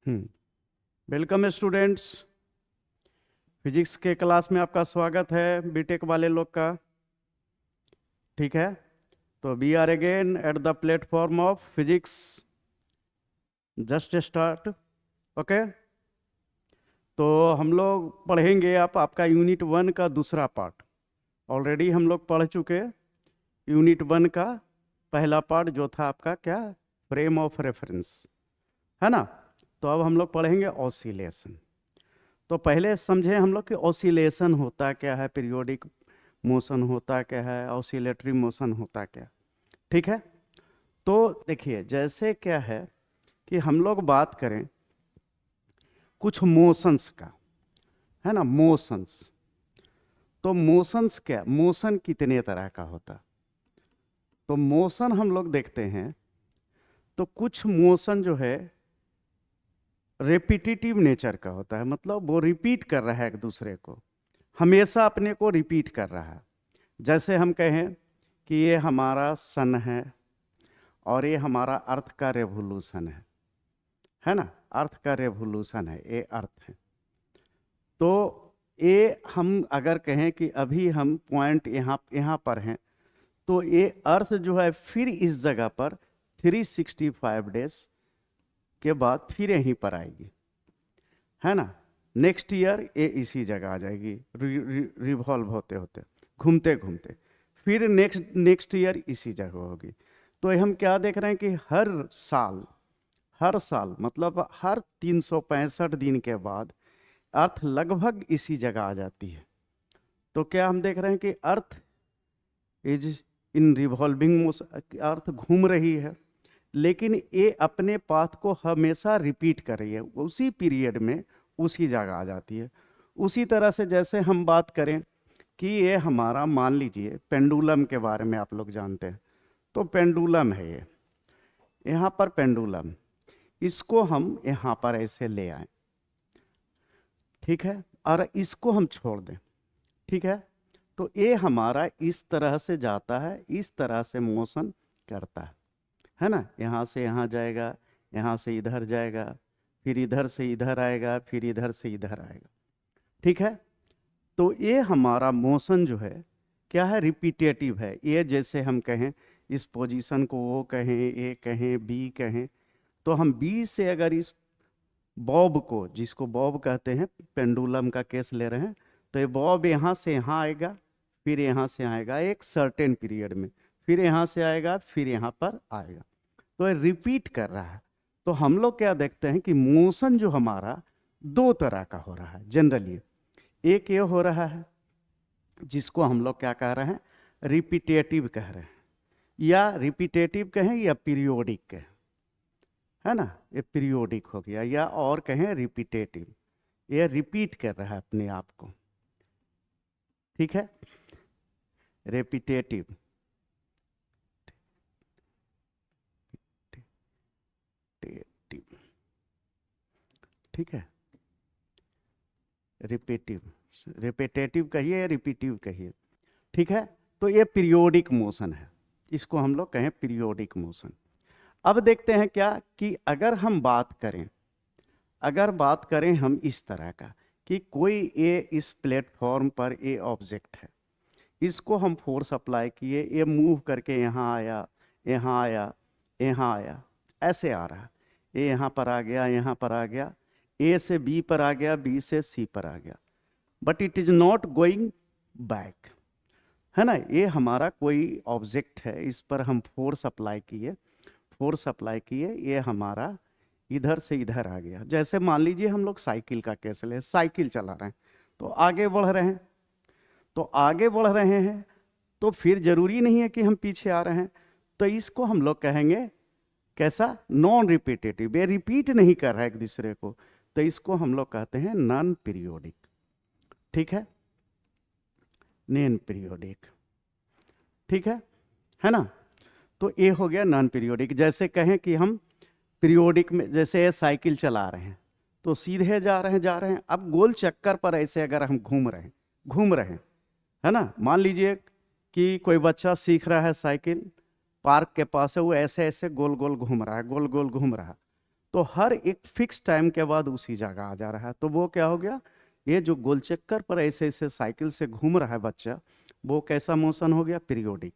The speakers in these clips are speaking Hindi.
Welcome students. फिजिक्स के क्लास में आपका स्वागत है, बीटेक वाले लोग का। ठीक है, तो we are again at the platform of physics. Just start. Okay, तो हम लोग पढ़ेंगे आपका यूनिट 1 का दूसरा पार्ट। ऑलरेडी हम लोग पढ़ चुके यूनिट 1 का पहला पार्ट, जो था आपका क्या, फ्रेम ऑफ रेफरेंस, है ना। तो अब हम लोग पढ़ेंगे ऑसिलेशन। तो पहले समझे हम लोग कि ऑसिलेशन होता क्या है, पीरियोडिक मोशन होता क्या है, ऑसिलेटरी मोशन होता क्या। ठीक है, तो देखिए जैसे क्या है कि हम लोग बात करें कुछ मोशंस का, है ना, मोशंस। तो मोशंस क्या, मोशन कितने तरह का होता। तो मोशन हम लोग देखते हैं तो कुछ मोशन जो है रेपिटेटिव नेचर का होता है, मतलब वो रिपीट कर रहा है एक दूसरे को, हमेशा अपने को रिपीट कर रहा है। जैसे हम कहें कि ये हमारा सन है और ये हमारा अर्थ का रेवोल्यूशन है ना, अर्थ का रेवोल्यूशन है, ये अर्थ है। तो ये हम अगर कहें कि अभी हम पॉइंट यहाँ पर हैं, तो ये अर्थ जो है फिर इस जगह पर 365 डेज के बाद फिर यहीं पर आएगी, है ना। नेक्स्ट ईयर ये इसी जगह आ जाएगी, रिवॉल्व होते होते, घूमते घूमते, फिर नेक्स्ट ईयर इसी जगह होगी। तो हम क्या देख रहे हैं कि हर साल मतलब हर 365 दिन के बाद अर्थ लगभग इसी जगह आ जाती है। तो क्या हम देख रहे हैं कि earth is in revolving motion, earth घूम रही है, लेकिन ये अपने पाथ को हमेशा रिपीट कर रही है, उसी पीरियड में उसी जगह आ जाती है। उसी तरह से जैसे हम बात करें कि ये हमारा, मान लीजिए पेंडुलम के बारे में आप लोग जानते हैं, तो पेंडुलम है ये, यहाँ पर पेंडुलम, इसको हम यहाँ पर ऐसे ले आए, ठीक है, और इसको हम छोड़ दें, ठीक है। तो ये हमारा इस तरह से जाता है, इस तरह से मोशन करता है ना। यहाँ से यहाँ जाएगा, यहाँ से इधर जाएगा, फिर इधर से इधर आएगा, फिर इधर से इधर आएगा, ठीक है। तो ये हमारा मोशन जो है क्या है, रिपीटेटिव है। ये जैसे हम कहें इस पोजीशन को वो कहें, ए कहें, बी कहें, तो हम बी से अगर इस बॉब को, जिसको बॉब कहते हैं, पेंडुलम का केस ले रहे हैं, तो ये बॉब यहाँ से यहाँ आएगा, फिर यहाँ से आएगा एक सर्टेन पीरियड में, फिर यहाँ से आएगा, फिर यहाँ पर आएगा। तो ये रिपीट कर रहा है। तो हम लोग क्या देखते हैं कि मोशन जो हमारा दो तरह का हो रहा है जनरली। एक ये हो रहा है जिसको हम लोग क्या कह रहे हैं, रिपीटेटिव कह रहे हैं, या रिपीटेटिव कहें या पीरियोडिक कहें, है ना, ये पीरियोडिक हो गया, या और कहें रिपीटेटिव, ये रिपीट कर रहा है अपने आप को, ठीक है, रेपिटेटिव। ठीक है, रिपीटेटिव कहिए, रिपीटिव कहिए, ठीक है। तो ये पीरियोडिक मोशन है, इसको हम लोग कहें पीरियोडिक मोशन। अब देखते हैं क्या कि अगर बात करें हम इस तरह का कि कोई ये इस प्लेटफॉर्म पर ये ऑब्जेक्ट है, इसको हम फोर्स अप्लाई किए, ये मूव करके यहाँ आया, यहाँ आया, यहाँ आया, ऐसे आ रहा, ये यहाँ पर आ गया, यहाँ पर आ गया, ए से बी पर आ गया, बी से सी पर आ गया, but it is not going back, है ना। ये हमारा कोई ऑब्जेक्ट है, इस पर हम फोर्स अप्लाई किए, ये हमारा इधर से इधर आ गया। जैसे मान लीजिए हम लोग साइकिल का केस ले, साइकिल चला रहे हैं, तो आगे बढ़ रहे हैं, तो फिर जरूरी नहीं है कि हम पीछे आ रहे हैं, तो इसको हम लोग कहेंगे कैसा, नॉन रिपीटेटिव, ये रिपीट नहीं कर रहा है एक दूसरे को, तो इसको हम लोग कहते हैं नॉन पीरियोडिक, ठीक है, नॉन पीरियोडिक, ठीक है ना। तो ये हो गया नॉन पीरियोडिक। जैसे कहें कि हम पीरियोडिक में, जैसे साइकिल चला रहे हैं तो सीधे जा रहे हैं, अब गोल चक्कर पर ऐसे अगर हम घूम रहे हैं, है ना। मान लीजिए कि कोई बच्चा सीख रहा है साइकिल, पार्क के पास है, वो ऐसे ऐसे गोल गोल घूम रहा है, तो हर एक फिक्स टाइम के बाद उसी जगह आ जा रहा है। तो वो क्या हो गया, ये जो गोल चक्कर पर ऐसे ऐसे साइकिल से घूम रहा है बच्चा, वो कैसा मोशन हो गया, पीरियोडिक।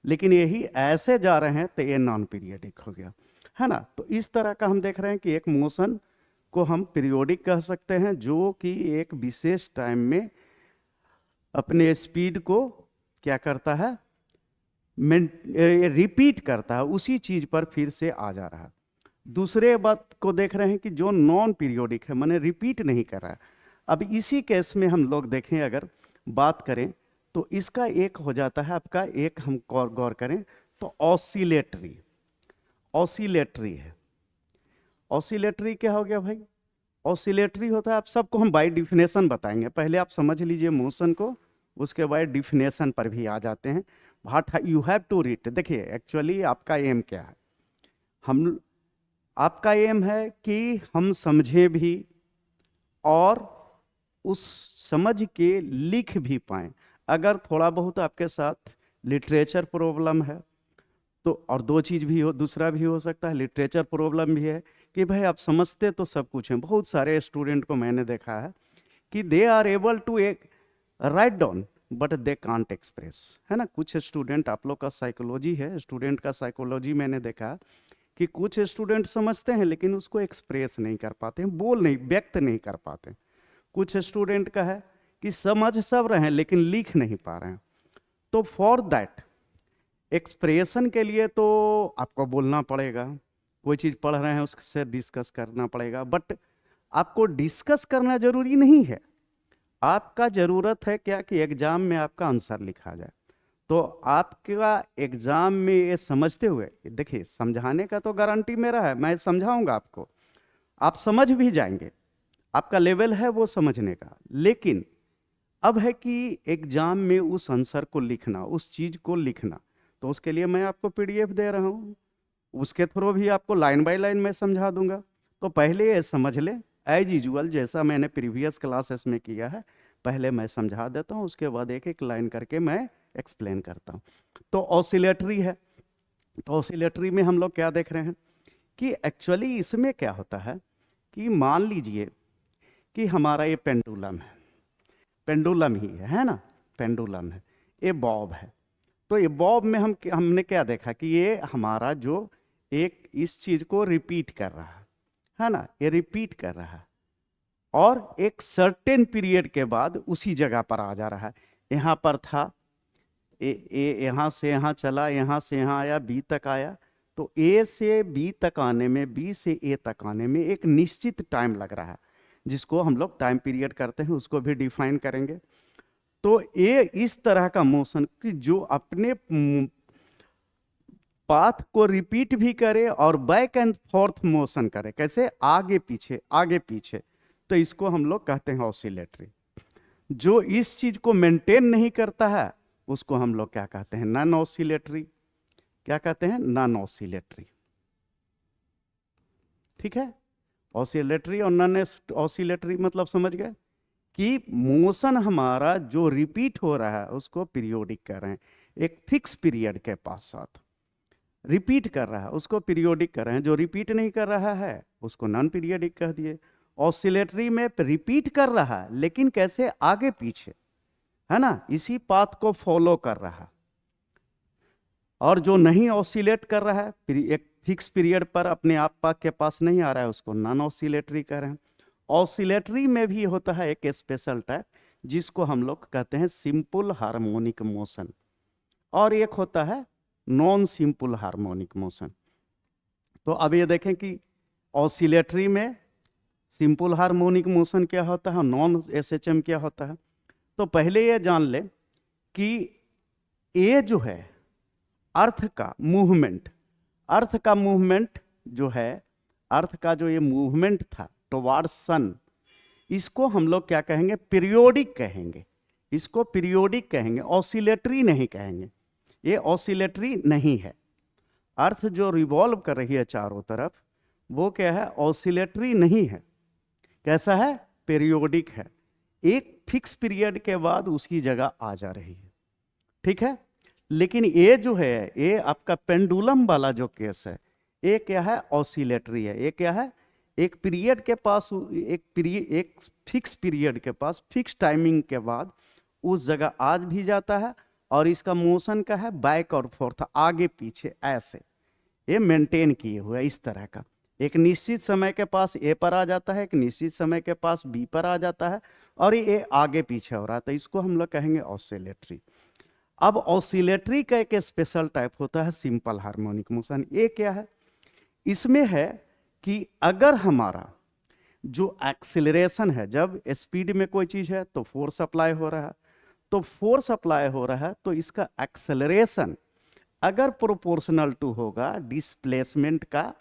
लेकिन यही ऐसे जा रहे हैं तो ये नॉन पीरियोडिक हो गया, है ना। तो इस तरह का हम देख रहे हैं कि एक मोशन को हम पीरियोडिक कह सकते हैं, जो कि एक विशेष टाइम में अपने स्पीड को क्या करता है, रिपीट करता है, उसी चीज पर फिर से आ जा रहा है। दूसरे बात को देख रहे हैं कि जो नॉन पीरियोडिक है, माने रिपीट नहीं कर रहा है। अब इसी केस में हम लोग देखें, अगर बात करें तो इसका एक हो जाता है आपका, एक हम गौर करें तो ऑसिलेटरी। ऑसिलेटरी है, ऑसिलेटरी क्या हो गया भाई, ऑसिलेटरी होता है, आप सबको हम बाय डिफिनेशन बताएंगे, पहले आप समझ लीजिए मोशन को, उसके बाद डिफिनेशन पर भी आ जाते हैं। What you have to read, देखिए एक्चुअली आपका एम क्या है, हम आपका एम है कि हम समझें भी और उस समझ के लिख भी पाएं। अगर थोड़ा बहुत आपके साथ लिटरेचर प्रॉब्लम है तो, और दो चीज़ भी हो, दूसरा भी हो सकता है, लिटरेचर प्रॉब्लम भी है कि भाई आप समझते तो सब कुछ हैं। बहुत सारे स्टूडेंट को मैंने देखा है कि they are able to write down but they can't express, है ना। कुछ स्टूडेंट, आप लोग का साइकोलॉजी है, स्टूडेंट का साइकोलॉजी, मैंने देखा कि कुछ स्टूडेंट समझते हैं लेकिन उसको एक्सप्रेस नहीं कर पाते हैं, बोल नहीं, व्यक्त नहीं कर पाते। कुछ स्टूडेंट का है कि समझ सब रहे हैं लेकिन लिख नहीं पा रहे हैं। तो फॉर दैट एक्सप्रेशन के लिए तो आपको बोलना पड़ेगा, कोई चीज़ पढ़ रहे हैं उससे डिस्कस करना पड़ेगा, बट आपको डिस्कस करना जरूरी नहीं है। आपका ज़रूरत है क्या कि एग्जाम में आपका आंसर लिखा जाए। तो आपका एग्जाम में ये समझते हुए, देखिए समझाने का तो गारंटी मेरा है, मैं समझाऊंगा आपको, आप समझ भी जाएंगे, आपका लेवल है वो समझने का। लेकिन अब है कि एग्जाम में उस आंसर को लिखना, उस चीज़ को लिखना, तो उसके लिए मैं आपको पीडीएफ दे रहा हूँ, उसके थ्रू भी आपको लाइन बाय लाइन मैं समझा दूंगा। तो पहले ये समझ ले, एज यूजुअल जैसा मैंने प्रीवियस क्लासेस में किया है, पहले मैं समझा देता हूँ, उसके बाद एक एक लाइन करके मैं एक्सप्लेन करता हूँ। तो ऑसिलेटरी है, तो ऑसिलेटरी में हम लोग क्या देख रहे हैं कि एक्चुअली इसमें क्या होता है कि मान लीजिए कि हमारा ये पेंडुलम है, पेंडुलम ही है ना, पेंडुलम है, ये बॉब है। तो ये बॉब में हमने क्या देखा कि ये हमारा जो एक इस चीज को रिपीट कर रहा है ना, ये रिपीट कर रहा है और एक सर्टेन पीरियड के बाद उसी जगह पर आ जा रहा है। यहाँ पर था, यहाँ से यहाँ चला, यहाँ से यहाँ आया, बी तक आया। तो ए से बी तक आने में, बी से ए तक आने में एक निश्चित टाइम लग रहा है, जिसको हम लोग टाइम पीरियड करते हैं, उसको भी डिफाइन करेंगे। तो ये इस तरह का मोशन कि जो अपने पाथ को रिपीट भी करे और बैक एंड फोर्थ मोशन करे, कैसे, आगे पीछे आगे पीछे, तो इसको हम लोग कहते हैं ऑसिलेटरी। जो इस चीज को मेंटेन नहीं करता है उसको हम लोग क्या कहते हैं, नॉन ऑसिलेटरी। क्या कहते हैं, नॉन ऑसिलेटरी। ठीक है, ऑसिलेटरी और नॉन ऑसिलेटरी मतलब समझ गए कि मोशन हमारा जो रिपीट हो रहा है उसको पीरियोडिक कर रहे हैं, एक फिक्स पीरियड के पास साथ रिपीट कर रहा है उसको पीरियोडिक कर रहे हैं, जो रिपीट नहीं कर रहा है उसको नॉन पीरियोडिक कह दिए। ऑसिलेटरी में रिपीट कर रहा है लेकिन कैसे, आगे पीछे, है ना, इसी पाथ को फॉलो कर रहा है। और जो नहीं ऑसिलेट कर रहा है, एक फिक्स पीरियड पर अपने आप के पास नहीं आ रहा है, उसको नॉन ऑसिलेटरी कह रहे हैं। ऑसिलेटरी में भी होता है एक स्पेशल टाइप जिसको हम लोग कहते हैं सिंपल हार्मोनिक मोशन, और एक होता है नॉन सिंपल हार्मोनिक मोशन। तो अब ये देखें कि ऑसिलेटरी में सिंपल हार्मोनिक मोशन क्या होता है, नॉन एसएचएम क्या होता है। तो पहले ये जान ले कि ये जो है अर्थ का मूवमेंट, अर्थ का मूवमेंट जो है, अर्थ का जो ये मूवमेंट था टुवार्ड्स सन, इसको हम लोग क्या कहेंगे, पीरियोडिक कहेंगे, इसको पीरियोडिक कहेंगे, ऑसिलेटरी नहीं कहेंगे। ये ऑसिलेटरी नहीं है। अर्थ जो रिवॉल्व कर रही है चारों तरफ, वो क्या है, ऑसिलेटरी नहीं है। कैसा है, पीरियोडिक है, एक फिक्स पीरियड के बाद उसकी जगह आ जा रही है। ठीक है, लेकिन ये जो है, ये आपका पेंडुलम वाला जो केस है, एक क्या है, ऑसिलेटरी है। एक क्या है, एक पीरियड के पास, एक फिक्स पीरियड के पास फिक्स टाइमिंग के बाद उस जगह आज भी जाता है, और इसका मोशन का है बैक और फोर्थ, आगे पीछे, ऐसे ये मेंटेन किए हुए इस तरह का। एक निश्चित समय के पास ए पर आ जाता है, एक निश्चित समय के पास बी पर आ जाता है, और ये आगे पीछे हो रहा है, तो इसको हम लोग कहेंगे ऑसिलेटरी। अब ऑसिलेटरी का एक स्पेशल टाइप होता है सिंपल हार्मोनिक मोशन। ये क्या है, इसमें है कि अगर हमारा जो एक्सिलरेशन है, जब स्पीड में कोई चीज है तो फोर्स अप्लाई हो रहा है, तो फोर्स अप्लाई हो रहा है तो इसका एक्सेलरेशन अगर प्रोपोर्शनल टू होगा डिस्प्लेसमेंट का,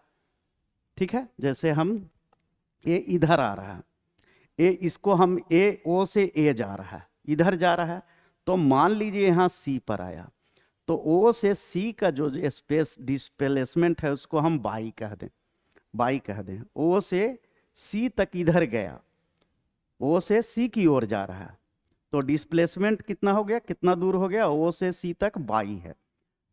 ठीक है। जैसे हम ये इधर आ रहा है, ए इसको हम ए, ओ से ए जा रहा है, इधर जा रहा है, तो मान लीजिए यहाँ सी पर आया, तो ओ से सी का जो स्पेस डिस्प्लेसमेंट है उसको हम बाई कह दें, बाई कह दें। ओ से सी तक इधर गया, ओ से सी की ओर जा रहा है, तो डिस्प्लेसमेंट कितना हो गया, कितना दूर हो गया, ओ से सी तक बाई है,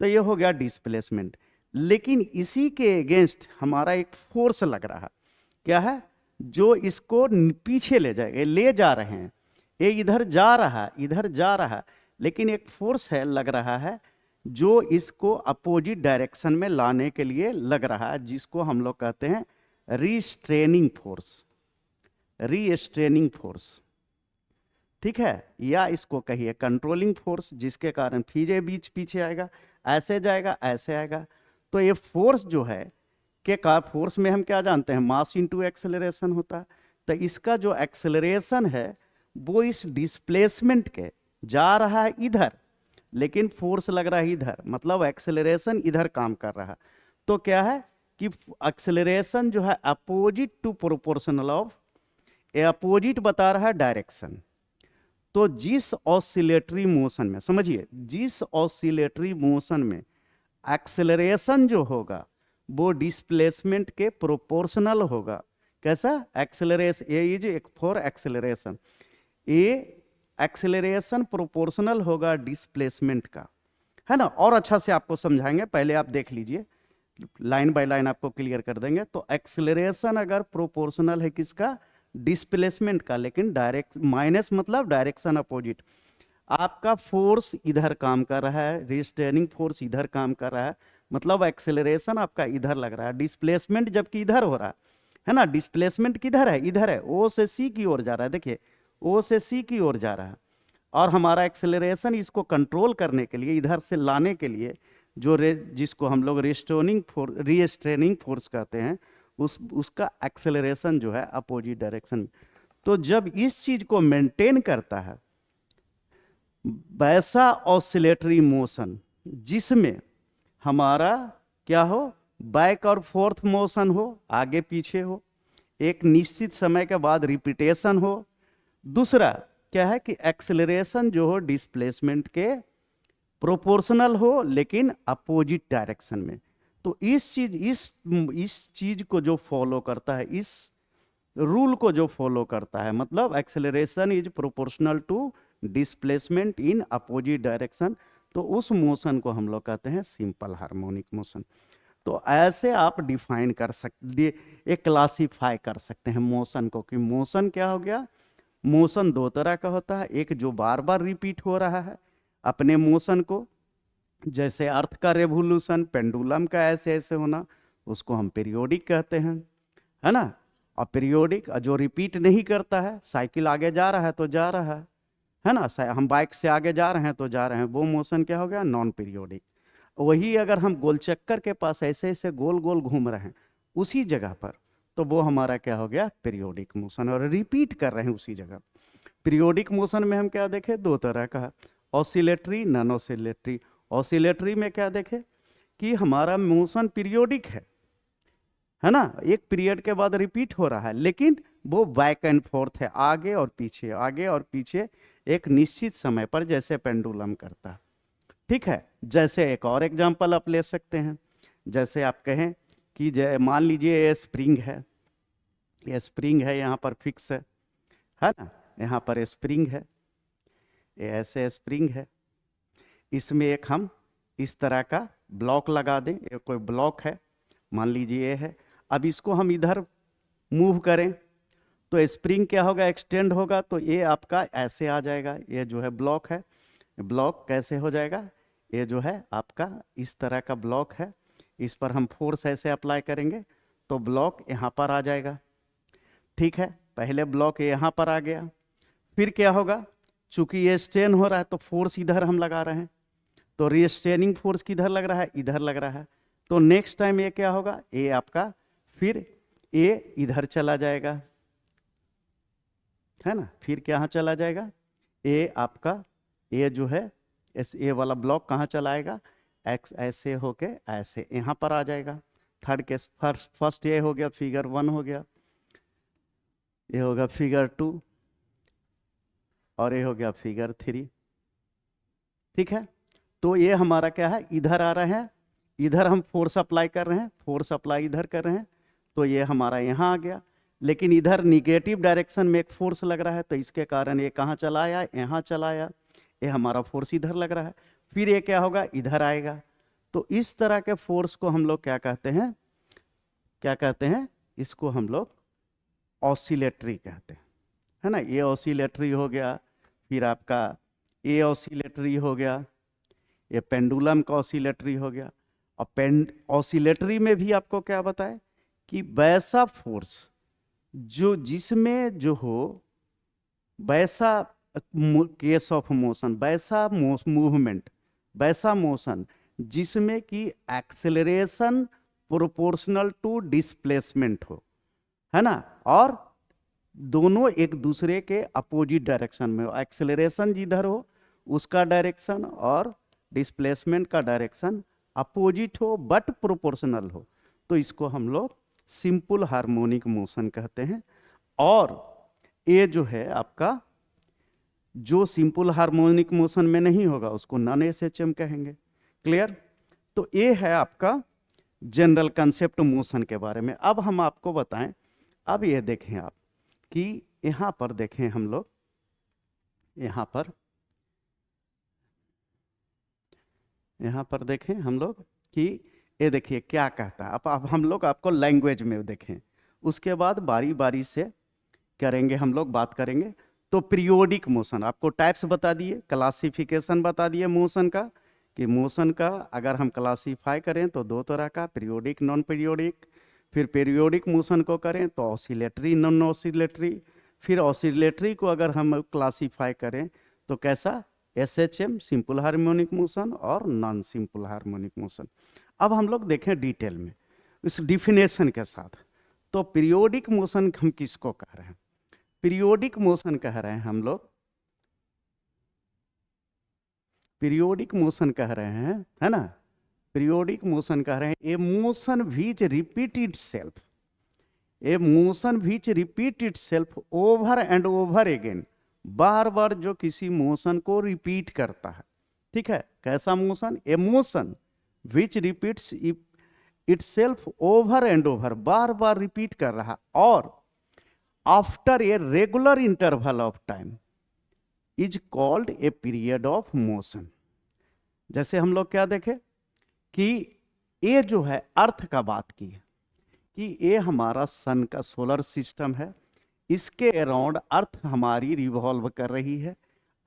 तो ये हो गया डिस्प्लेसमेंट। लेकिन इसी के अगेंस्ट हमारा एक फोर्स लग रहा है, क्या है, जो इसको पीछे ले जाएगा, ले जा रहे हैं, ये इधर जा रहा है, इधर जा रहा है, लेकिन एक फोर्स है लग रहा है जो इसको अपोजिट डायरेक्शन में लाने के लिए लग रहा है, जिसको हम लोग कहते हैं रिस्ट्रेनिंग फोर्स, रीस्ट्रेनिंग फोर्स, ठीक है। या इसको कहिए कंट्रोलिंग फोर्स, जिसके कारण फिर बीच पीछे आएगा, ऐसे जाएगा, ऐसे आएगा। तो ये फोर्स जो है के का फोर्स में हम क्या जानते हैं, मास इनटू एक्सेलरेशन होता है। तो इसका जो एक्सेलरेशन है वो इस डिस्प्लेसमेंट के जा रहा है इधर, लेकिन फोर्स लग रहा है इधर, मतलब एक्सेलरेशन इधर काम कर रहा है। तो क्या है कि एक्सेलरेशन जो है opposite to proportional of, opposite बता रहा है डायरेक्शन। तो जिस ऑसिलेटरी मोशन में, समझिए, जिस ऑसिलेटरी मोशन में एक्सेलरेशन जो होगा वो डिस्प्लेसमेंट के प्रोपोर्शनल होगा। कैसा, acceleration, A is for acceleration, A acceleration proportional होगा डिस्प्लेसमेंट का, है ना। और अच्छा से आपको समझाएंगे, पहले आप देख लीजिए, लाइन बाय लाइन आपको क्लियर कर देंगे। तो एक्सेलरेशन अगर प्रोपोर्शनल है किसका, डिस्प्लेसमेंट का, लेकिन डायरेक्ट माइनस मतलब डायरेक्शन अपोजिट, आपका फोर्स इधर काम कर रहा है, रिस्ट्रेनिंग फोर्स इधर काम कर रहा है, मतलब एक्सेलरेशन आपका इधर लग रहा है, डिस्प्लेसमेंट जबकि इधर हो रहा है ना। डिस्प्लेसमेंट किधर है, इधर है, ओ से सी की ओर जा रहा है, देखिए ओ से सी की ओर जा रहा है, और हमारा एक्सेलरेशन इसको कंट्रोल करने के लिए, इधर से लाने के लिए, जो जिसको हम लोग रीस्ट्रेनिंग फोर्स कहते हैं, उसका एक्सेलरेशन जो है अपोजिट डायरेक्शन में। तो जब इस चीज को मेंटेन करता है वैसा ऑसिलेटरी मोशन जिसमें हमारा क्या हो, बैक और फोर्थ मोशन हो, आगे पीछे हो, एक निश्चित समय के बाद रिपीटेशन हो, दूसरा क्या है कि एक्सेलरेशन जो हो डिस्प्लेसमेंट के प्रोपोर्शनल हो लेकिन अपोजिट डायरेक्शन में। तो इस चीज को जो फॉलो करता है, इस रूल को जो फॉलो करता है, मतलब acceleration is proportional to displacement in opposite direction, तो उस मोशन को हम लोग कहते हैं सिंपल हार्मोनिक मोशन। तो ऐसे आप डिफाइन कर सकते, एक क्लासीफाई कर सकते हैं मोशन को, कि मोशन क्या हो गया, मोशन दो तरह का होता है, एक जो बार बार रिपीट हो रहा है अपने मोशन को, जैसे अर्थ का रेवोल्यूशन, पेंडुलम का ऐसे ऐसे होना, उसको हम पीरियोडिक कहते हैं, है ना। और पीरियोडिक जो रिपीट नहीं करता है, साइकिल आगे जा रहा है तो जा रहा है ना, हम बाइक से आगे जा रहे हैं तो जा रहे हैं, वो मोशन क्या हो गया, नॉन पीरियोडिक। वही अगर हम गोल चक्कर के पास ऐसे ऐसे गोल गोल घूम रहे हैं उसी जगह पर, तो वो हमारा क्या हो गया, पीरियोडिक मोशन, और रिपीट कर रहे हैं उसी जगह। पीरियोडिक मोशन में हम क्या देखें, दो तरह का, ऑसिलेटरी, नॉन ऑसिलेटरी। ऑसिलेटरी में क्या देखें कि हमारा मोशन पीरियोडिक है ना, एक पीरियड के बाद रिपीट हो रहा है, लेकिन वो बैक एंड फोर्थ है, आगे और पीछे, आगे और पीछे, एक निश्चित समय पर, जैसे पेंडुलम करता, ठीक है। जैसे एक और एग्जांपल आप ले सकते हैं, जैसे आप कहें कि मान लीजिए ये स्प्रिंग है, ये स्प्रिंग है, यहाँ पर फिक्स है ना, यहाँ पर स्प्रिंग है, ये ऐसे स्प्रिंग है, इसमें एक हम इस तरह का ब्लॉक लगा दें, ये कोई ब्लॉक है, मान लीजिए ये है। अब इसको हम इधर मूव करें तो स्प्रिंग क्या होगा, एक्सटेंड होगा, तो ये आपका ऐसे आ जाएगा। ये जो है ब्लॉक है, ब्लॉक कैसे हो जाएगा, ये जो है आपका इस तरह का ब्लॉक है, इस पर हम फोर्स ऐसे अप्लाई करेंगे तो ब्लॉक यहाँ पर आ जाएगा। ठीक है, पहले ब्लॉक यहाँ पर आ गया, फिर क्या होगा, चूंकि ये स्ट्रेन हो रहा है तो फोर्स इधर हम लगा रहे हैं, तो रिस्ट्रेनिंग फोर्स किधर लग रहा है, इधर लग रहा है। तो नेक्स्ट टाइम ये क्या होगा, ये आपका फिर ये इधर चला जाएगा, है ना, फिर क्या चला जाएगा, ये आपका ये जो है ये वाला ब्लॉक कहाँ चलाएगा, एक्स ऐसे होके ऐसे यहाँ पर आ जाएगा। थर्ड केस, फर्स्ट ये हो गया, फिगर 1 हो गया, ये होगा फिगर 2 और ये हो गया फिगर 3। ठीक है, तो ये हमारा क्या है, इधर आ रहे हैं, इधर हम फोर्स अप्लाई कर रहे हैं, फोर्स अप्लाई इधर कर रहे हैं, तो ये हमारा यहाँ आ गया। लेकिन इधर निगेटिव डायरेक्शन में एक फोर्स लग रहा है, तो इसके कारण ये कहाँ चला आया, यहाँ चला आया, ये हमारा फोर्स इधर लग रहा है, फिर ये क्या होगा, इधर आएगा। तो इस तरह के फोर्स को हम लोग क्या कहते हैं, क्या कहते हैं, इसको हम लोग ऑसिलेटरी कहते हैं, है ना। ये ऑसिलेटरी हो गया, फिर आपका ये ऑसिलेटरी हो गया, ये पेंडुलम का ऑसिलेटरी हो गया। और ऑसिलेटरी में भी आपको क्या बताए कि वैसा फोर्स जो जिसमें जो हो, वैसा केस ऑफ मोशन, वैसा मूवमेंट, वैसा मोशन जिसमें कि एक्सेलरेशन प्रोपोर्शनल टू डिस्प्लेसमेंट हो, है ना, और दोनों एक दूसरे के अपोजिट डायरेक्शन में हो। एक्सेलरेशन जिधर हो उसका डायरेक्शन और डिस्प्लेसमेंट का डायरेक्शन अपोजिट हो बट प्रोपोर्शनल हो, तो इसको हम लोग सिंपल हार्मोनिक मोशन कहते हैं। और ये जो है आपका जो सिंपल हार्मोनिक मोशन में नहीं होगा उसको नॉन एसएचएम कहेंगे। क्लियर, तो ये है आपका जनरल कंसेप्ट मोशन के बारे में। अब हम आपको बताएं, अब ये देखें आप कि यहाँ पर देखें हम लोग, यहाँ पर देखें हम लोग कि ये देखिए क्या कहता है। अब हम लोग आपको लैंग्वेज में देखें, उसके बाद बारी बारी से करेंगे, हम लोग बात करेंगे। तो पीरियोडिक मोशन आपको टाइप्स बता दिए, क्लासिफिकेशन बता दिए मोशन का, कि मोशन का अगर हम क्लासीफाई करें तो 2 तरह का, पीरियोडिक, नॉन पीरियोडिक। फिर पीरियोडिक मोशन को करें तो ऑसिलेटरी, नॉन ऑसिलेटरी। फिर ऑसिलेटरी को अगर हम क्लासीफाई करें तो कैसा, एसएचएम, सिंपल हार्मोनिक मोशन और नॉन सिंपल हार्मोनिक मोशन। अब हम लोग देखें डिटेल में इस डिफिनेशन के साथ। तो पीरियोडिक मोशन हम किसको कह रहे हैं, पीरियोडिक मोशन कह रहे हैं हम लोग, पीरियोडिक मोशन कह रहे हैं, है ना, पीरियोडिक मोशन कह रहे हैं a motion which repeat itself, a motion which repeat itself over and over again, बार बार जो किसी मोशन को रिपीट करता है। ठीक है, कैसा motion, A motion which repeats itself over and over, bar bar repeat कर रहा, और after a regular interval of time is called a period of motion. जैसे हम लोग क्या देखे कि ये जो है अर्थ का बात की है कि ये हमारा सन का सोलर सिस्टम है, इसके अराउंड अर्थ हमारी रिवॉल्व कर रही है।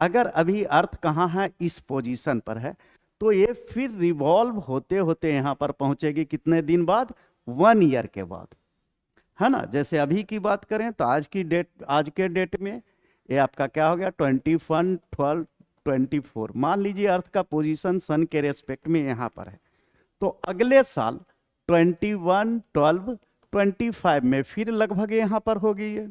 अगर अभी अर्थ कहाँ है, इस पोजीशन पर है, तो ये फिर रिवॉल्व होते होते यहाँ पर पहुँचेगी कितने दिन बाद, 1 ईयर के बाद, है ना। जैसे अभी की बात करें तो आज के डेट में ये आपका क्या हो गया, 21/12/24। मान लीजिए अर्थ का पोजीशन सन के रेस्पेक्ट में यहाँ पर है, तो अगले साल 21/12/25 में फिर लगभग यहाँ पर होगी ये,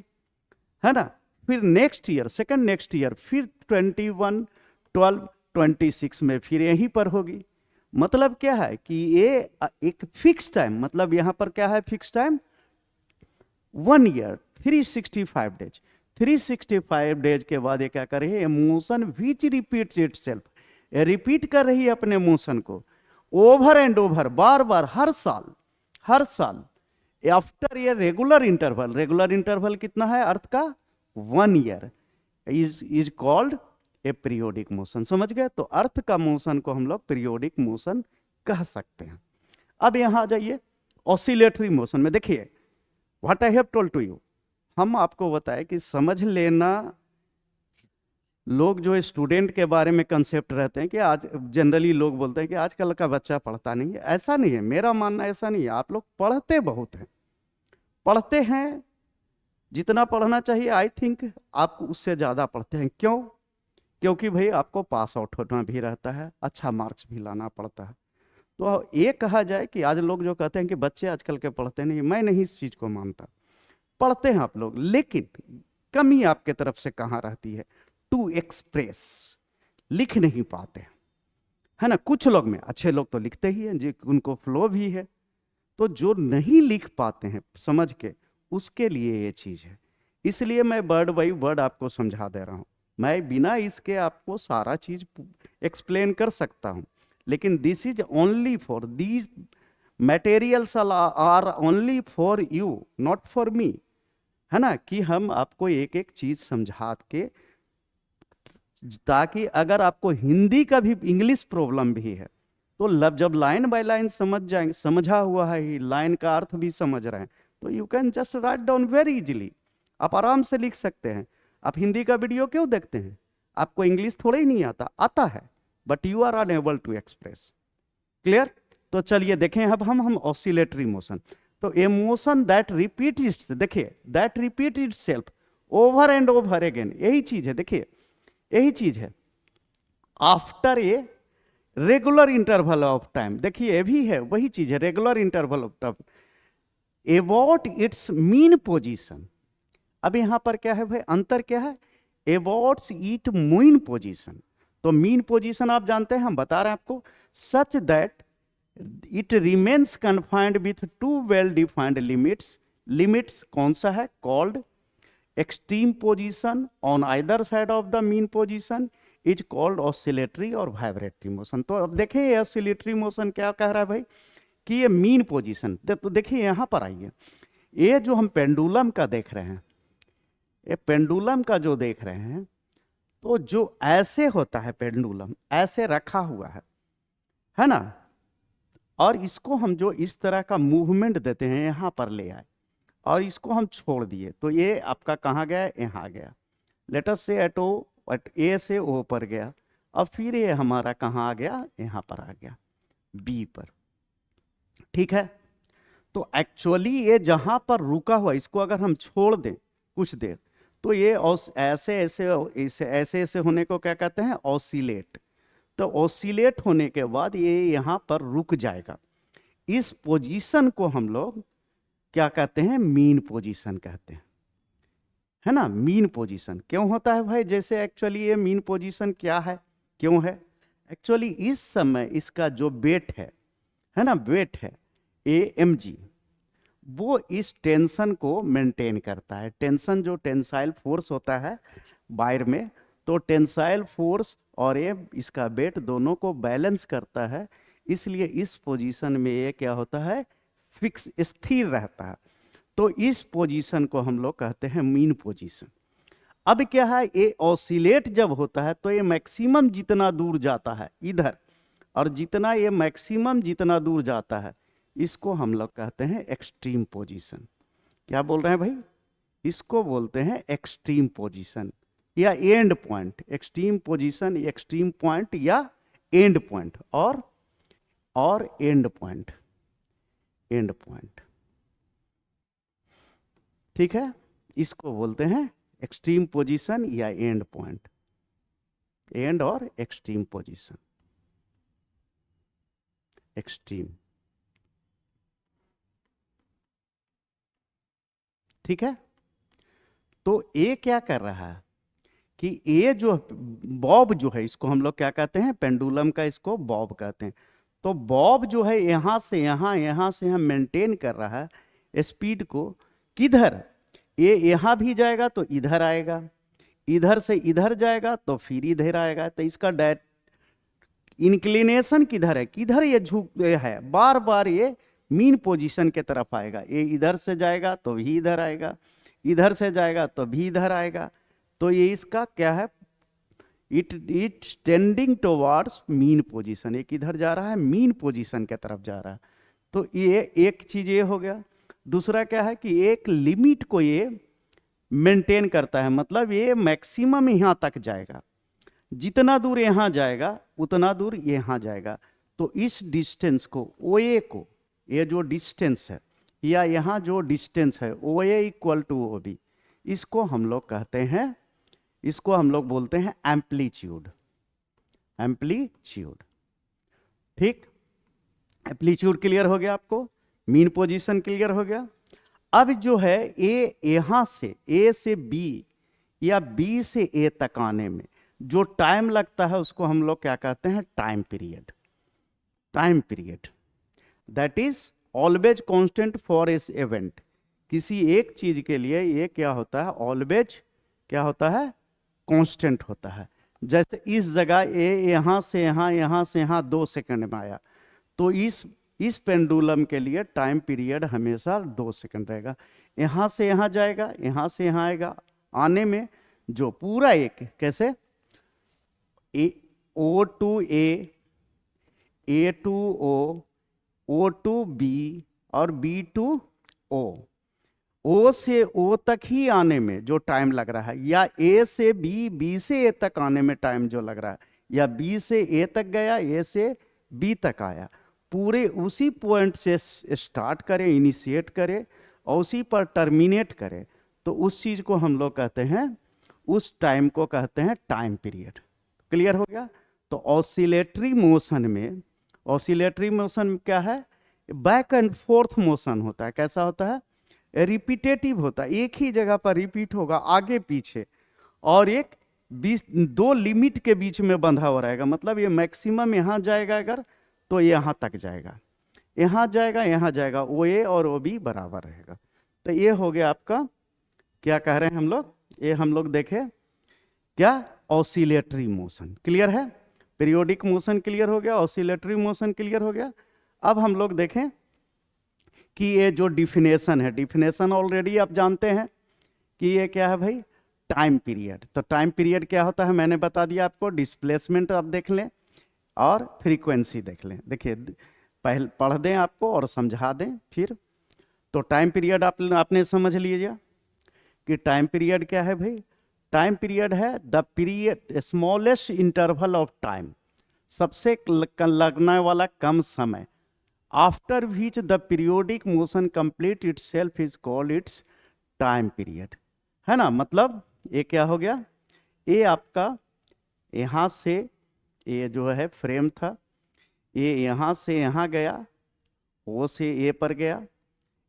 है ना। फिर next year, second next year फिर 21/12/26 में फिर यहीं पर होगी। मतलब क्या है कि ये एक फिक्स टाइम, मतलब यहाँ पर क्या है, fix time 1 year 365 days, 365 days के बाद ये क्या कर रही है, motion which repeats itself, repeat कर रही है अपने मोशन को ओवर एंड ओवर, बार बार, हर साल आफ्टर ये रेगुलर इंटरवल कितना है अर्थ का, 1 year, is called a periodic motion. समझ गए, तो अर्थ का मोशन को हम लोग पीरियोडिक मोशन कह सकते हैं। अब यहां आ जाइए, ऑसिलेटरी मोशन में देखिए what I have told to you, हम आपको बताए कि समझ लेना, लोग जो स्टूडेंट के बारे में कंसेप्ट रहते हैं कि आज जनरली लोग बोलते हैं कि आजकल का बच्चा पढ़ता नहीं है, ऐसा नहीं है, मेरा मानना ऐसा नहीं है। आप लोग पढ़ते बहुत हैं, पढ़ते हैं जितना पढ़ना चाहिए, आई थिंक आप उससे ज़्यादा पढ़ते हैं। क्यों? क्योंकि भाई आपको पास आउट होना भी रहता है, अच्छा मार्क्स भी लाना पड़ता है। तो ये कहा जाए कि आज लोग जो कहते हैं कि बच्चे आजकल के पढ़ते नहीं, मैं नहीं इस चीज़ को मानता। पढ़ते हैं आप लोग, लेकिन कमी आपके तरफ से कहाँ रहती है? टू एक्सप्रेस, लिख नहीं पाते, है ना। कुछ लोग में अच्छे लोग तो लिखते ही हैं, जो उनको फ्लो भी है, तो जो नहीं लिख पाते हैं समझ के, उसके लिए ये चीज़ है। इसलिए मैं वर्ड बाई वर्ड आपको समझा दे रहा हूँ। मैं बिना इसके आपको सारा चीज़ एक्सप्लेन कर सकता हूँ, लेकिन this is only for these materials are only for you, not for me, है ना। कि हम आपको एक एक चीज़ समझा के, ताकि अगर आपको हिंदी का भी इंग्लिश प्रॉब्लम भी है तो जब लाइन बाय लाइन समझ जाएंगे, समझा हुआ है ही, लाइन का अर्थ भी समझ रहे हैं, तो you can just write down very easily, आप आराम से लिख सकते हैं। आप हिंदी का वीडियो क्यों देखते हैं? आपको इंग्लिश थोड़ा ही नहीं आता, आता है, but you are unable to express. Clear? तो चलिए देखें अब हम ऑसिलेटरी मोशन। तो a motion that repeat its, देखिए that repeat itself over and over again, यही चीज है, देखिए यही चीज है। After a regular interval of time, देखिए ये भी है, वही चीज है, regular interval of time, about its mean position. अब यहां पर क्या है भाई, अंतर क्या है? About it mean position. तो मीन पोजीशन आप जानते हैं, हम बता रहे हैं आपको, such that it remains confined with to well defined limits. Limits कौन सा है? Called extreme position on either side of the mean position is called oscillatory और वाइब्रेटरी मोशन। तो अब देखिए ऑसिलेटरी मोशन क्या कह रहा है भाई, कि ये मीन पोजीशन। तो देखिए यहां पर आइए, ये जो हम पेंडुलम का देख रहे हैं, ये पेंडुलम का जो देख रहे हैं, तो जो ऐसे होता है पेंडुलम, ऐसे रखा हुआ है ना, और इसको हम जो इस तरह का मूवमेंट देते हैं, यहां पर ले आए और इसको हम छोड़ दिए, तो ये आपका कहाँ गया? यहाँ गया। लेट अस से एट ओ, ए से ओ पर गया, अब फिर ये हमारा कहाँ आ गया? यहाँ पर आ गया, बी पर। ठीक है, तो एक्चुअली ये जहाँ पर रुका हुआ, इसको अगर हम छोड़ दें कुछ देर, तो ये ऐसे ऐसे ऐसे ऐसे ऐसे होने को क्या कहते हैं? ऑसिलेट। तो ऑसिलेट होने के बाद ये यहाँ पर रुक जाएगा। इस पोजीशन को हम लोग क्या कहते हैं? मीन पोजीशन कहते हैं, है ना। मीन पोजीशन क्यों होता है भाई? जैसे एक्चुअली ये मीन पोजीशन क्या है, क्यों है? एक्चुअली इस समय इसका जो वेट है ना, वेट है AMG, वो इस टेंशन को मेंटेन करता है। टेंशन जो टेंसाइल फोर्स होता है वायर में, तो टेंसाइल फोर्स और ये इसका वेट दोनों को बैलेंस करता है। इसलिए इस पोजीशन में ये क्या होता है? फिक्स, स्थिर रहता है। तो इस पोजीशन को हम लोग कहते हैं मीन पोजीशन। अब क्या है, ये ऑसिलेट जब होता है तो ये मैक्सिमम जितना दूर जाता है इधर, और जितना ये मैक्सिमम जितना दूर जाता है, इसको हम लोग कहते हैं एक्सट्रीम पोजीशन। क्या बोल रहे हैं भाई? इसको बोलते हैं एक्सट्रीम पोजीशन या and point. Extreme position, extreme point या एंड पॉइंट, और एंड पॉइंट, एंड पॉइंट। ठीक है, इसको बोलते हैं एक्सट्रीम पोजीशन या एंड पॉइंट, एंड और एक्सट्रीम पोजीशन, एक्सट्रीम। ठीक है, तो ये क्या कर रहा है कि ये जो बॉब जो है, इसको हम लोग क्या कहते हैं? पेंडुलम का इसको बॉब कहते हैं। तो बॉब जो है यहां से यहां से हम मेंटेन कर रहा है स्पीड को। किधर? ये यहां भी जाएगा तो इधर आएगा, इधर से इधर जाएगा तो फिर इधर आएगा। तो इसका इंक्लिनेशन किधर है? किधर ये झुक है? बार बार ये मीन पोजीशन के तरफ आएगा। ये इधर से जाएगा तो भी इधर आएगा, इधर से जाएगा तो भी इधर आएगा। तो ये इसका क्या है? It tending towards mean position. एक इधर जा रहा है, मीन पोजीशन के तरफ जा रहा है। तो ये एक चीज ये हो गया। दूसरा क्या है कि एक लिमिट को ये मेंटेन करता है, मतलब ये मैक्सिमम यहाँ तक जाएगा, जितना दूर यहाँ जाएगा उतना दूर यहाँ जाएगा। तो इस डिस्टेंस को OA को, ये जो डिस्टेंस है या यहाँ जो डिस्टेंस है OA इक्वल टू OB, इसको हम लोग कहते हैं, इसको हम लोग बोलते हैं एम्पलीट्यूड। एम्पलीट्यूड, ठीक। एम्पलीट्यूड क्लियर हो गया आपको, मीन पोजीशन क्लियर हो गया। अब जो है ए, यहां से A से B या B से A तक आने में जो टाइम लगता है उसको हम लोग क्या कहते हैं, time period. Time period that is always constant for इस इवेंट। किसी एक चीज के लिए ये क्या होता है, ऑलवेज क्या होता है, कांस्टेंट होता है। जैसे इस जगह ए यहाँ से यहाँ, यहाँ से यहाँ 2 सेकंड में आया, तो इस पेंडुलम के लिए टाइम पीरियड हमेशा 2 सेकंड रहेगा। यहाँ से यहाँ जाएगा, यहाँ से यहाँ आएगा, आने में जो पूरा एक कैसे O to A to O to B और B टू O से O तक ही आने में जो टाइम लग रहा है, या A से B से A तक आने में टाइम जो लग रहा है, या B से A तक गया, A से B तक आया, पूरे उसी पॉइंट से स्टार्ट करें, इनिशिएट करें और उसी पर टर्मिनेट करें, तो उस चीज को हम लोग कहते हैं, उस टाइम को कहते हैं टाइम पीरियड। क्लियर हो गया। तो ऑसिलेटरी मोशन में, ऑसिलेटरी मोशन क्या है, बैक एंड फोर्थ मोशन होता है। कैसा होता है, रिपीटेटिव होता है, एक ही जगह पर रिपीट होगा आगे पीछे, और एक 2 लिमिट के बीच में बंधा हुआ रहेगा। मतलब ये मैक्सिमम यहाँ जाएगा अगर, तो यहाँ तक जाएगा, यहाँ जाएगा, यहाँ जाएगा, OA और OB बराबर रहेगा। तो ये हो गया आपका, क्या कह रहे हैं हम लोग, ये हम लोग देखें क्या, ऑसिलेटरी मोशन। क्लियर है, पीरियोडिक मोशन क्लियर हो गया, ऑसिलेटरी मोशन क्लियर हो गया। अब हम लोग देखें कि ये जो डिफिनेशन है, डिफिनेशन ऑलरेडी आप जानते हैं कि ये क्या है भाई, टाइम पीरियड। तो टाइम पीरियड क्या होता है मैंने बता दिया आपको, डिस्प्लेसमेंट आप देख लें और फ्रीक्वेंसी देख लें। देखिए पहले पढ़ दें आपको और समझा दें फिर। तो टाइम पीरियड आपने समझ लीजिए कि टाइम पीरियड क्या है भाई, टाइम पीरियड है the period smallest interval of time, सबसे लगने वाला कम समय, after which the periodic motion complete it self is called its time period, है ना। मतलब ये क्या हो गया, ये आपका यहाँ से ये जो है फ्रेम था, ये यहाँ से यहाँ गया, O से A पर गया,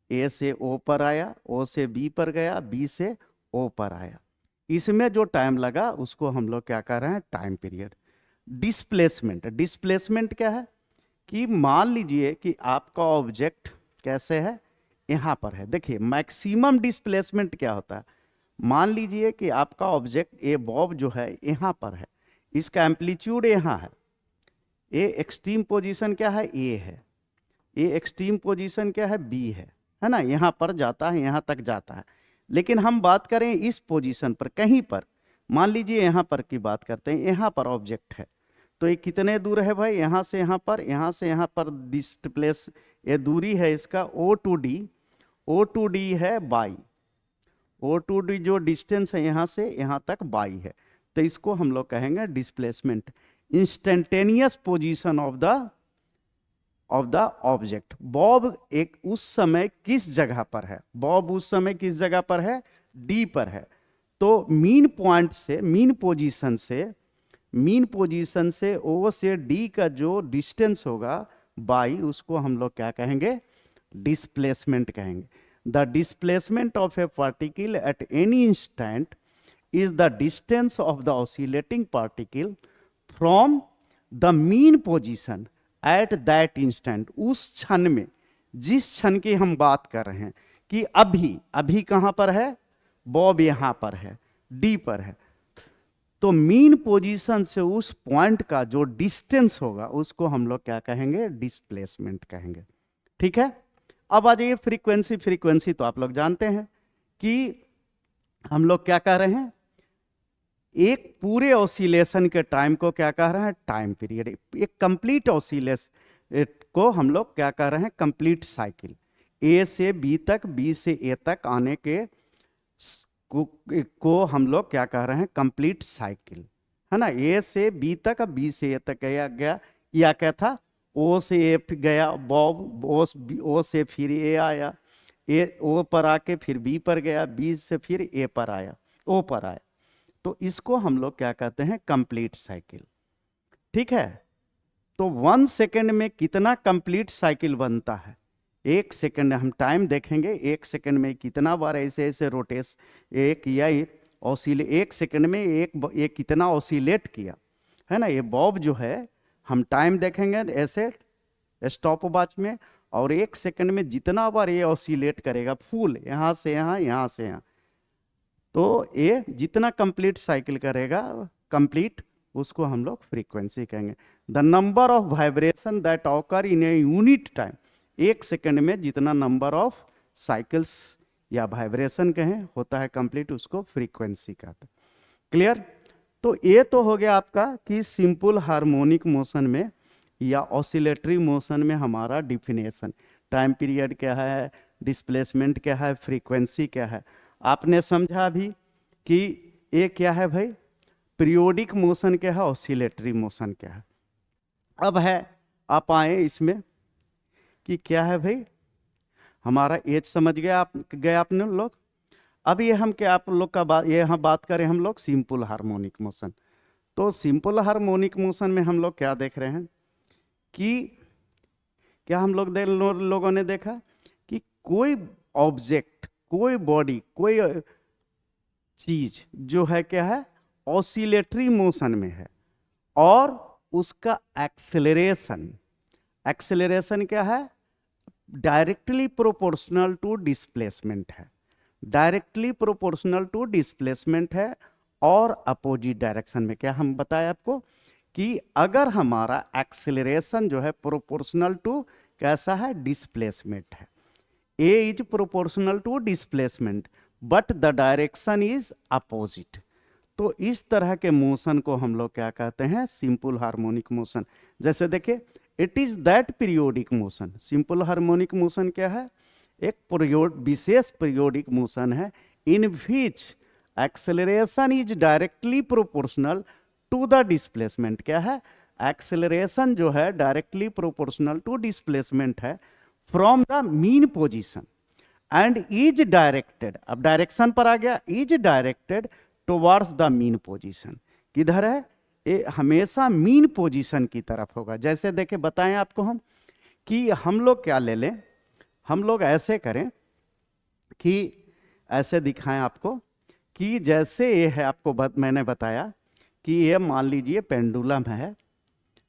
A से O पर आया, O से B पर गया, B से O पर आया, इसमें जो टाइम लगा उसको हम लोग क्या कह रहे हैं, टाइम पीरियड। डिस्प्लेसमेंट, डिस्प्लेसमेंट क्या है कि मान लीजिए कि आपका ऑब्जेक्ट कैसे है, यहाँ पर है। देखिए मैक्सिमम डिस्प्लेसमेंट क्या होता है, मान लीजिए कि आपका ऑब्जेक्ट ये बॉब जो है यहाँ पर है, इसका एम्पलीट्यूड यहाँ है, ये एक्सट्रीम पोजीशन क्या है, A है, ये एक्सट्रीम पोजीशन क्या है, B है ना, यहाँ पर जाता है, यहाँ तक जाता है। लेकिन हम बात करें इस पोजीशन पर, कहीं पर मान लीजिए यहाँ पर की बात करते हैं, यहाँ पर ऑब्जेक्ट है, तो ये कितने दूर है भाई, यहाँ से यहाँ पर, यहाँ से यहाँ पर डिस्प्लेस, ये दूरी है इसका O टू D है बाई, O टू D जो डिस्टेंस है यहाँ से यहाँ तक बाई है, तो इसको हम लोग कहेंगे displacement, instantaneous position of the object. Bob एक उस समय किस जगह पर है, बॉब उस समय किस जगह पर है, D पर है। तो मीन पॉइंट से, मीन पोजीशन से O से D का जो डिस्टेंस होगा बाई, उसको हम लोग क्या कहेंगे, डिस्प्लेसमेंट कहेंगे। The displacement of A particle at any instant is the distance of the oscillating particle from the mean position at that instant। उस क्षण में, जिस क्षण की हम बात कर रहे हैं कि अभी कहां पर है, बॉब यहां पर है, D पर है, तो मीन पोजीशन से उस पॉइंट का जो डिस्टेंस होगा उसको हम लोग क्या कहेंगे, डिस्प्लेसमेंट कहेंगे। ठीक है। अब आ जाइए फ्रीक्वेंसी। फ्रीक्वेंसी तो आप लोग जानते हैं कि हम लोग क्या कह रहे हैं, एक पूरे ऑसिलेशन के टाइम को क्या कह रहे हैं, टाइम पीरियड। एक कंप्लीट ऑसिलेशन, को हम लोग क्या कह रहे हैं, कंप्लीट साइकिल। ए से बी तक, बी से ए तक आने के को हम लोग क्या कह रहे हैं, कंप्लीट साइकिल, है ना। ए से बी तक, अब बी से ए तक गया, या क्या था, ओ से ए गया बॉब, ओ से फिर ए आया, ए ओ पर आके फिर बी पर गया, बी से फिर ए पर आया, ओ पर आया। तो इसको हम लोग क्या कहते हैं, कंप्लीट साइकिल। ठीक है, तो 1 सेकेंड में कितना कंप्लीट साइकिल बनता है, 1 सेकेंड हम टाइम देखेंगे, 1 सेकेंड में कितना बार ऐसे ऐसे रोटेस एक या ऑसिलेट, 1 सेकेंड में एक कितना ऑसिलेट किया, है ना। ये बॉब जो है हम टाइम देखेंगे ऐसे स्टॉप वॉच में, और 1 सेकेंड में जितना बार ये ऑसिलेट करेगा फुल, यहाँ से यहाँ, यहाँ से यहाँ, तो ये जितना कंप्लीट साइकिल करेगा कंप्लीट, उसको हम लोग फ्रीक्वेंसी कहेंगे। The number of vibration that occur in a unit time, 1 second में जितना नंबर ऑफ साइकिल्स या वाइब्रेशन कहें होता है कंप्लीट, उसको फ्रीक्वेंसी कहते हैं। क्लियर। तो ये तो हो गया आपका कि सिंपल हार्मोनिक मोशन में या ऑसिलेटरी मोशन में हमारा डिफिनेशन, टाइम पीरियड क्या है, डिस्प्लेसमेंट क्या है, फ्रीक्वेंसी क्या है। आपने समझा भी कि ये क्या है भाई, पीरियोडिक मोशन क्या है, ऑसिलेटरी मोशन क्या है। अब है आप आए इसमें कि क्या है भाई, हमारा एज समझ गया आपने लोग। अब ये हम क्या आप लोग का बात, ये हम बात करें हम लोग सिंपल हार्मोनिक मोशन। तो सिंपल हार्मोनिक मोशन में हम लोग क्या देख रहे हैं कि क्या हम लोगों ने देखा कि कोई ऑब्जेक्ट, कोई बॉडी, कोई चीज जो है क्या है, ऑसिलेटरी मोशन में है, और उसका एक्सेलरेशन क्या है, डायरेक्टली प्रोपोर्शनल टू डिस्प्लेसमेंट है, डायरेक्टली प्रोपोर्शनल टू डिस्प्लेसमेंट है। और अपोजिट डायरेक्शन में क्या हम बताए आपको कि अगर हमारा एक्सेलरेशन जो है प्रोपोर्शनल टू कैसा है, डिस्प्लेसमेंट है, a is proportional to displacement but the direction is opposite, तो इस तरह के मोशन को हम लोग क्या कहते हैं, सिंपल हार्मोनिक मोशन। जैसे देखिए, it is that periodic motion, simple harmonic motion क्या है, एक विशेष पीरियोडिक मोशन है in which acceleration is directly proportional to the displacement. क्या है, एक्सेलरेशन जो है डायरेक्टली प्रोपोर्शनल टू डिस्प्लेसमेंट है from the mean position and is directed, अब डायरेक्शन पर आ गया, is directed towards the mean position. किधर है, ये हमेशा मीन पोजीशन की तरफ होगा। जैसे देखे बताएं आपको हम कि हम लोग क्या ले लें, हम लोग ऐसे करें कि ऐसे दिखाएं आपको कि जैसे ये है, आपको मैंने बताया कि ये मान लीजिए पेंडुलम है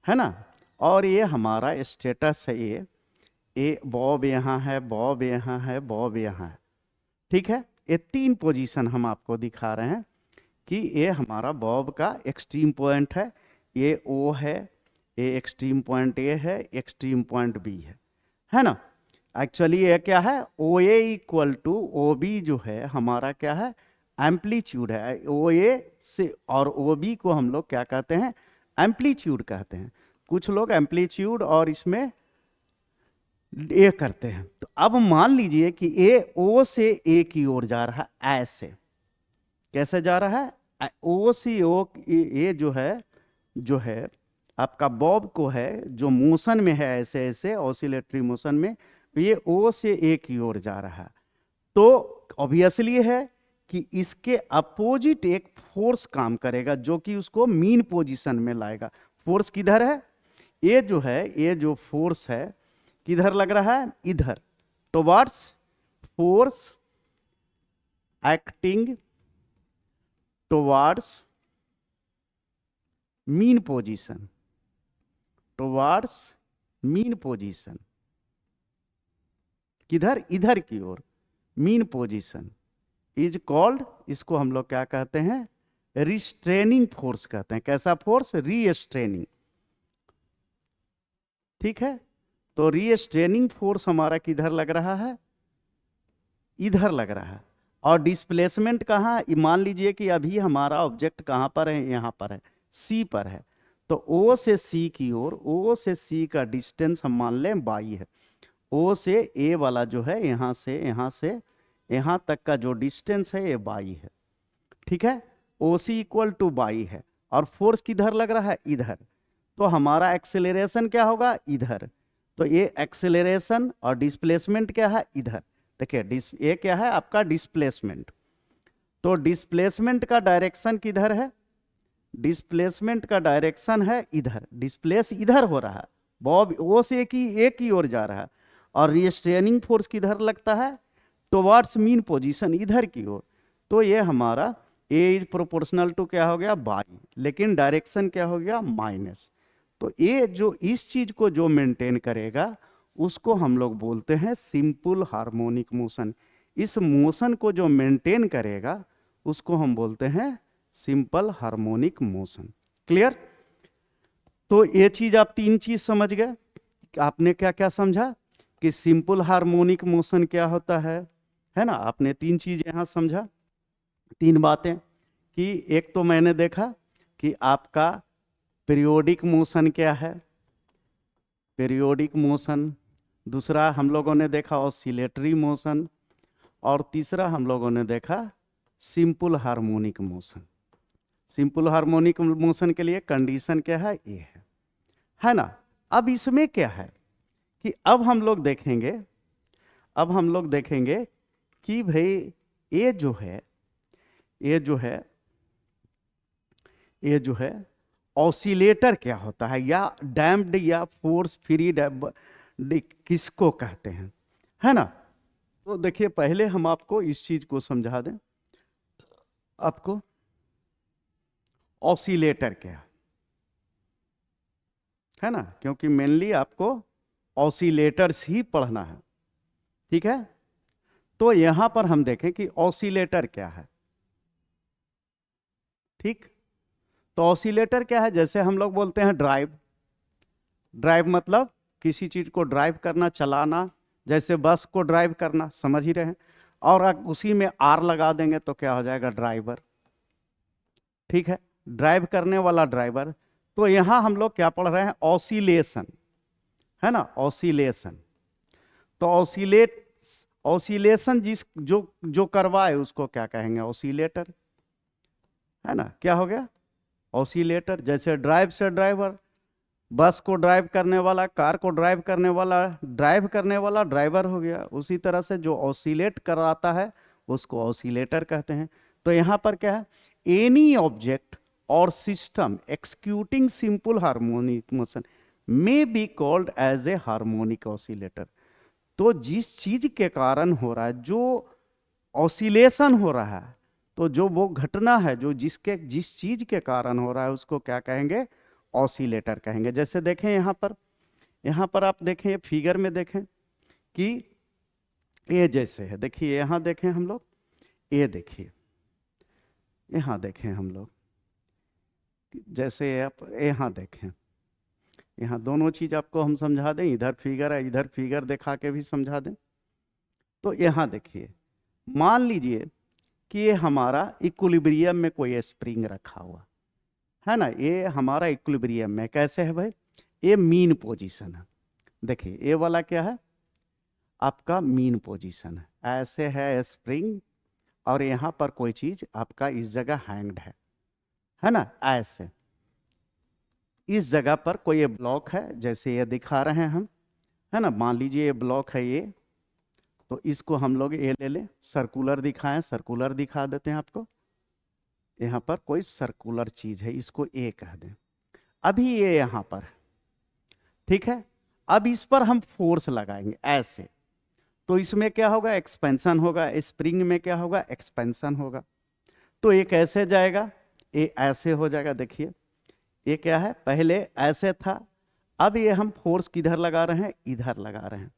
ना, और ये हमारा स्टेटस है, ये बॉब यहाँ है, बॉब यहाँ है, बॉब यहाँ है। ठीक है, ये 3 पोजीशन हम आपको दिखा रहे हैं कि ये हमारा बॉब का एक्सट्रीम पॉइंट है, ये ओ है, ये एक्सट्रीम पॉइंट ए है, एक्सट्रीम पॉइंट बी है ना। एक्चुअली ये क्या है, ओ ए इक्वल टू ओ बी जो है हमारा क्या है, एम्पलीट्यूड है। ओ ए से और ओ बी को हम लोग क्या कहते हैं, एम्पलीट्यूड कहते हैं। कुछ लोग एम्पलीट्यूड और इसमें ए करते हैं। तो अब मान लीजिए कि ए ओ से ए की ओर जा रहा है, ऐसे कैसे जा रहा है, ओ से ओ, ए जो है आपका बॉब को है, जो मोशन में है ऐसे ऐसे ऑसिलेटरी मोशन में, ये ओ से ए की ओर जा रहा है। तो ऑब्वियसली है कि इसके अपोजिट एक फोर्स काम करेगा जो कि उसको मीन पोजीशन में लाएगा। फोर्स किधर है, ये जो है, ये जो फोर्स है किधर लग रहा है, इधर, towards force acting towards mean position, towards mean position, किधर, इधर की ओर, मीन पोजीशन इज कॉल्ड, इसको हम लोग क्या कहते हैं, रिस्ट्रेनिंग फोर्स कहते हैं। कैसा फोर्स, रीस्ट्रेनिंग। ठीक है, तो रीस्ट्रेनिंग फोर्स हमारा किधर लग रहा है, इधर लग रहा है। और डिस्प्लेसमेंट कहाँ, मान लीजिए कि अभी हमारा ऑब्जेक्ट कहाँ पर है, यहाँ पर है, सी पर है, तो ओ से सी की ओर, ओ से सी का डिस्टेंस हम मान लें बाई है। ओ से ए वाला जो है यहाँ से यहाँ तक का जो डिस्टेंस है ये बाई है, ठीक है। ओ सी इक्वल टू बाई है और फोर्स किधर लग रहा है, इधर। तो हमारा एक्सेलरेशन क्या होगा, इधर। तो ये एक्सेलरेशन और डिस्प्लेसमेंट क्या है, इधर। देखिए ये क्या है आपका डिस्प्लेसमेंट। तो डिस्प्लेसमेंट का डायरेक्शन किधर है, डिस्प्लेसमेंट का डायरेक्शन है इधर, डिस्प्लेस इधर हो रहा है, बॉब ओ से एक ही ओर जा रहा है। और रिस्ट्रेनिंग फोर्स किधर लगता है, टुवर्ड्स मीन पोजीशन, इधर की ओर। तो ये हमारा ए इज प्रोपोर्शनल टू क्या हो गया, बाई, लेकिन डायरेक्शन क्या हो गया, माइनस। तो ये जो इस चीज को जो मेंटेन करेगा उसको हम लोग बोलते हैं सिंपल हार्मोनिक मोशन। इस मोशन को जो मेंटेन करेगा उसको हम बोलते हैं सिंपल हार्मोनिक मोशन। क्लियर। तो ये चीज आप तीन चीज समझ गए। आपने क्या क्या समझा कि सिंपल हार्मोनिक मोशन क्या होता है ना। आपने तीन चीज यहां समझा, तीन बातें कि एक तो मैंने देखा कि आपका पीरियोडिक मोशन क्या है, पीरियोडिक मोशन। दूसरा हम लोगों ने देखा ऑसिलेटरी मोशन। और तीसरा हम लोगों ने देखा simple harmonic motion. Simple harmonic motion के लिए कंडीशन क्या है, ये है ना। अब इसमें क्या है कि अब हम लोग देखेंगे कि भाई ये जो है ऑसिलेटर क्या होता है, या डैम्प्ड या फोर्स फ्री किसको कहते हैं, है ना। तो देखिए पहले हम आपको इस चीज को समझा दें, आपको ऑसिलेटर क्या है ना, क्योंकि मेनली आपको ऑसिलेटर्स ही पढ़ना है, ठीक है। तो यहां पर हम देखें कि ऑसिलेटर क्या है, ठीक। तो ऑसिलेटर क्या है, जैसे हम लोग बोलते हैं ड्राइव। ड्राइव मतलब किसी चीज को ड्राइव करना, चलाना, जैसे बस को ड्राइव करना, समझ ही रहे हैं। और उसी में आर लगा देंगे तो क्या हो जाएगा, ड्राइवर, ठीक है, ड्राइव करने वाला ड्राइवर। तो यहां हम लोग क्या पढ़ रहे हैं, ऑसिलेशन, है ना, ऑसिलेशन। तो ऑसिलेशन जिस जो जो करवाए उसको क्या कहेंगे, ऑसिलेटर, है ना। क्या हो गया, ऑसिलेटर। जैसे ड्राइव से ड्राइवर, बस को ड्राइव करने वाला, कार को ड्राइव करने वाला ड्राइवर हो गया। उसी तरह से जो ऑसिलेट कराता है उसको ऑसिलेटर कहते हैं। तो यहां पर क्या है, एनी ऑब्जेक्ट और system executing simple harmonic motion may be called as a harmonic oscillator. तो जिस चीज के कारण हो रहा है, जो ऑसिलेशन हो रहा है, तो जो वो घटना है जो जिस चीज के कारण हो रहा है उसको क्या कहेंगे, ऑसिलेटर कहेंगे। जैसे देखें यहाँ पर आप देखें, ये फिगर में देखें कि ये जैसे है, देखिए यहाँ देखें हम लोग, ये देखिए यहाँ देखें हम लोग, जैसे आप यहाँ देखें, यहाँ दोनों चीज आपको हम समझा दें, इधर फिगर है, इधर फिगर दिखा के भी समझा दें। तो यहाँ देखिए, मान लीजिए कि ये हमारा इक्विलिब्रियम में कोई स्प्रिंग रखा हुआ है ना। ये हमारा इक्विलिब्रियम में कैसे है भाई, ये मीन पोजीशन है। देखिए ये वाला क्या है, आपका मीन पोजीशन है, ऐसे है स्प्रिंग, और यहाँ पर कोई चीज आपका इस जगह हैंग्ड है ना, ऐसे इस जगह पर कोई ये ब्लॉक है, जैसे ये दिखा रहे हैं हम, है ना। मान लीजिए ये ब्लॉक है ये, तो इसको हम लोग ये ले लें, सर्कुलर दिखाएं, सर्कुलर दिखा देते हैं आपको। यहाँ पर कोई सर्कुलर चीज है, इसको ए कह दें। अभी ये यहाँ पर, ठीक है। अब इस पर हम फोर्स लगाएंगे ऐसे, तो इसमें क्या होगा, एक्सपेंशन होगा। स्प्रिंग में क्या होगा, एक्सपेंशन होगा। तो ये कैसे जाएगा, ये ऐसे हो जाएगा। देखिए ये क्या है, पहले ऐसे था, अब ये हम फोर्स किधर लगा रहे हैं, इधर लगा रहे हैं,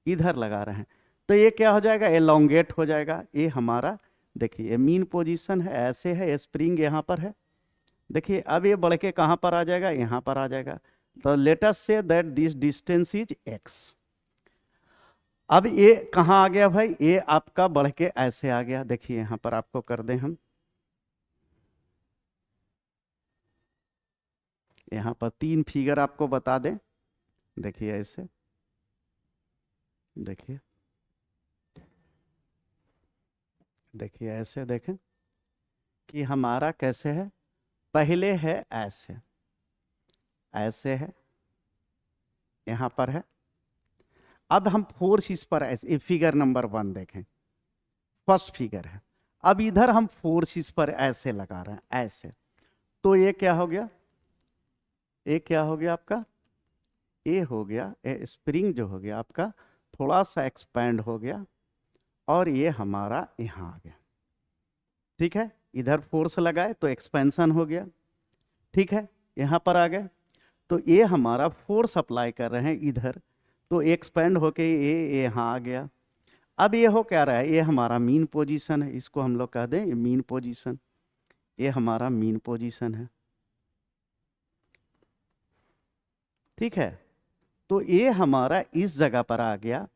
इधर लगा रहे हैं। तो ये क्या हो जाएगा, एलोंगेट हो जाएगा। ये हमारा देखिए ये मीन पोजीशन है, ऐसे है, स्प्रिंग यहाँ पर है। देखिए अब ये बढ़ के कहाँ पर आ जाएगा, यहाँ पर आ जाएगा। तो let us say that this distance is x। अब ये कहाँ आ गया भाई, ये आपका बढ़ के ऐसे आ गया। देखिए यहाँ पर आपको कर दें हम, यहाँ पर 3 फिगर आपको बता दें, देखिए ऐसे, देखिए देखिए ऐसे देखें कि हमारा कैसे है, पहले है ऐसे, ऐसे है, यहाँ पर है। अब हम फोर्स इस पर ऐसे, फिगर नंबर 1 देखें, फर्स्ट फिगर है। अब इधर हम फोर्स इस पर ऐसे लगा रहे हैं, ऐसे, तो ये क्या हो गया, ये क्या हो गया आपका, ये हो गया, ये स्प्रिंग जो हो गया आपका थोड़ा सा एक्सपेंड हो गया और ये हमारा यहाँ आ गया। ठीक है, इधर फोर्स लगाए तो एक्सपेंशन हो गया। ठीक है, यहाँ पर आ गए तो ये हमारा फोर्स अप्लाई कर रहे हैं इधर, तो एक्सपेंड होके ये यहाँ आ गया। अब ये हो क्या रहा है, ये हमारा मीन पोजीशन है, इसको हम लोग कह दें ये मीन पोजीशन, ये हमारा मीन पोजीशन है। ठीक है, तो ये हमारा इस जगह पर आ गया।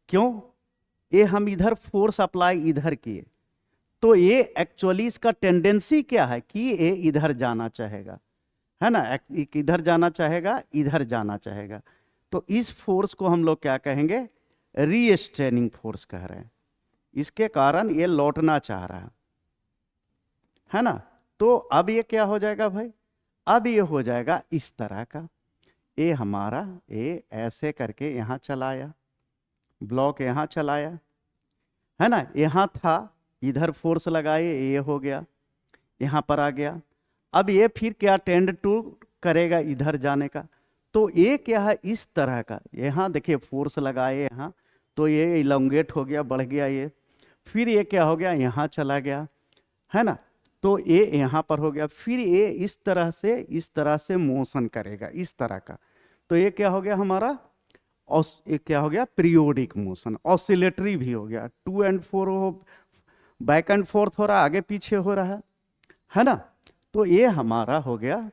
क्यों, ये हम इधर फोर्स अप्लाई इधर किए, तो ये एक्चुअली इसका टेंडेंसी क्या है कि ये इधर जाना चाहेगा, है ना, इधर जाना चाहेगा, इधर जाना चाहेगा। तो इस फोर्स को हम लोग क्या कहेंगे, रीस्ट्रेनिंग फोर्स कह रहे हैं। इसके कारण ये लौटना चाह रहा है ना। तो अब ये क्या हो जाएगा भाई, अब ये हो जाएगा इस तरह का, ये हमारा ये ऐसे करके यहाँ चलाया, ब्लॉक यहाँ चलाया, है ना, यहाँ था, इधर फोर्स लगाए, ये हो गया, यहाँ पर आ गया। अब ये फिर क्या टेंड टू करेगा इधर जाने का, तो ये क्या है इस तरह का, यहाँ देखिए फोर्स लगाए यहाँ, तो ये इलोंगेट हो गया, बढ़ गया ये, फिर ये क्या हो गया यहाँ चला गया, है ना, तो ये यहाँ पर हो गया, फिर ये इस तरह से मोशन करेगा इस तरह का। तो ये क्या हो गया हमारा, ये क्या हो गया, पीरियोडिक मोशन, ऑसिलेटरी भी हो गया, 2 and 4 हो, बैक एंड फोर्थ हो रहा, आगे पीछे हो रहा है ना। तो ये हमारा हो गया,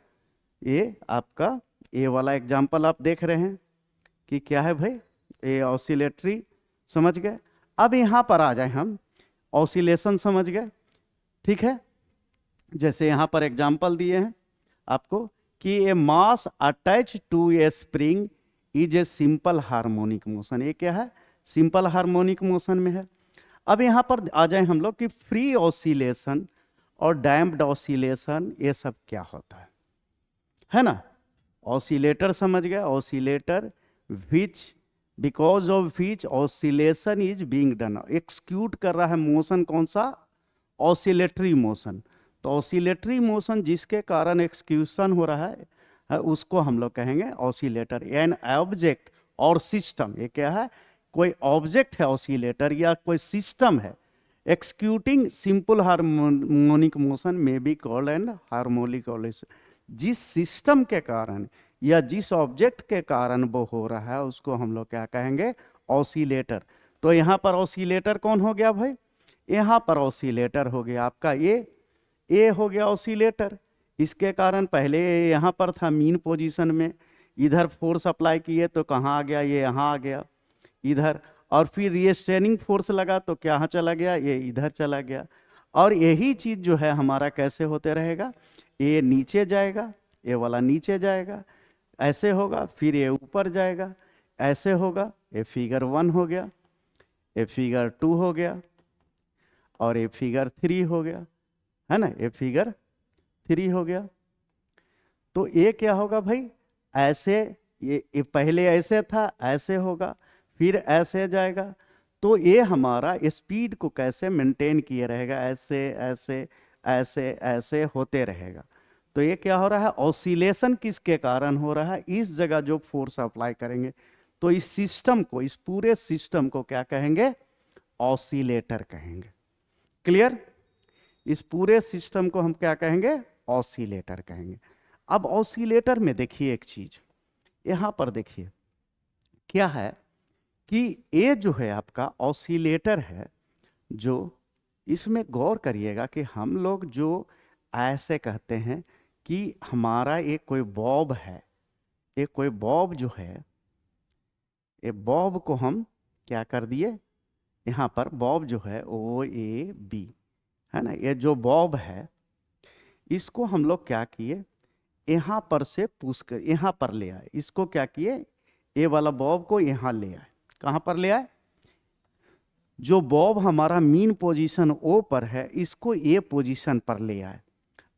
ये आपका ये वाला एग्जाम्पल आप देख रहे हैं कि क्या है भाई, ये ऑसिलेटरी समझ गए। अब यहाँ पर आ जाए हम, ऑसिलेशन समझ गए। ठीक है, जैसे यहाँ पर एग्जाम्पल दिए हैं आपको कि a mass attach to a spring is a simple harmonic motion, ये क्या है, सिंपल हार्मोनिक मोशन में है। अब यहाँ पर आ जाए हम लोग कि फ्री ऑसिलेशन और डैम्प्ड ऑसिलेशन ये सब क्या होता है ना। ऑसिलेटर समझ गए, oscillator which because of which oscillation is being done, execute कर रहा है मोशन कौन सा, ऑसिलेटरी मोशन। तो ऑसिलेटरी मोशन जिसके कारण एक्सक्यूशन हो रहा है उसको हम लोग कहेंगे ऑसिलेटर। एन ऑब्जेक्ट और सिस्टम, ये क्या है, कोई ऑब्जेक्ट है ऑसिलेटर या कोई सिस्टम है एक्सक्यूटिंग सिंपल हार्मोनिक मोशन में be called and harmonic oscillation. जिस सिस्टम के कारण या जिस ऑब्जेक्ट के कारण वो हो रहा है उसको हम लोग क्या कहेंगे, ऑसिलेटर। तो यहाँ पर ऑसिलेटर कौन हो गया भाई, यहाँ पर ऑसिलेटर हो गया आपका ये हो गया ऑसिलेटर। इसके कारण पहले यहाँ पर था मीन पोजीशन में, इधर फोर्स अप्लाई किए तो कहाँ आ गया, ये यहाँ आ गया इधर, और फिर रीस्ट्रेनिंग फोर्स लगा तो क्या चला गया, ये इधर चला गया। और यही चीज़ जो है हमारा कैसे होते रहेगा, ये नीचे जाएगा, ये वाला नीचे जाएगा, ऐसे होगा, फिर ये ऊपर जाएगा, ऐसे होगा। ये फिगर 1 हो गया, ये फिगर 2 हो गया, और ये फिगर 3 हो गया, है ना, ये फिगर 3 हो गया। तो ये क्या होगा भाई, ऐसे ये पहले ऐसे था, ऐसे होगा, फिर ऐसे जाएगा। तो ये हमारा स्पीड को कैसे मेंटेन किए रहेगा, ऐसे ऐसे ऐसे ऐसे होते रहेगा। तो ये क्या हो रहा है, ऑसिलेशन किसके कारण हो रहा है, इस जगह जो फोर्स अप्लाई करेंगे तो इस सिस्टम को, इस पूरे सिस्टम को क्या कहेंगे, ऑसिलेटर कहेंगे। क्लियर, इस पूरे सिस्टम को हम क्या कहेंगे, ऑसिलेटर कहेंगे। अब ऑसिलेटर में देखिए एक चीज, यहाँ पर देखिए क्या है कि ये जो है आपका ऑसिलेटर है, जो इसमें गौर करिएगा कि हम लोग जो ऐसे कहते हैं कि हमारा एक कोई बॉब है, एक कोई बॉब जो है, ये बॉब को हम क्या कर दिए, यहाँ पर बॉब जो है OAB, है ना, ये जो बॉब है इसको हम लोग क्या किए, यहाँ पर से पुश कर यहाँ पर ले आए, इसको क्या किए, ए वाला बॉब को यहाँ ले आए। कहाँ पर ले आए, जो बॉब हमारा मीन पोजीशन ओ पर है इसको ए पोजीशन पर ले आए।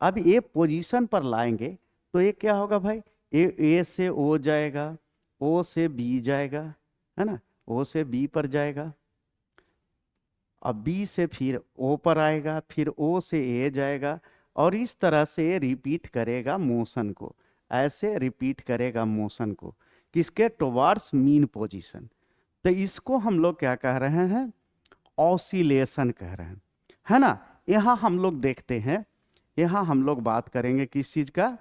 अब ए पोजीशन पर लाएंगे तो ये क्या होगा भाई, ए से ओ जाएगा, ओ से बी जाएगा, है ना, ओ से बी पर जाएगा, अब बी से फिर ओ पर आएगा, फिर ओ से ए जाएगा, और इस तरह से रिपीट करेगा मोशन को, ऐसे रिपीट करेगा मोशन को, किसके, टुवर्ड्स मीन पोजीशन। तो इसको हम लोग क्या कह रहे हैं, ऑसिलेशन कह रहे हैं, है ना। यहाँ हम लोग देखते हैं, यहाँ हम लोग बात करेंगे किस चीज का,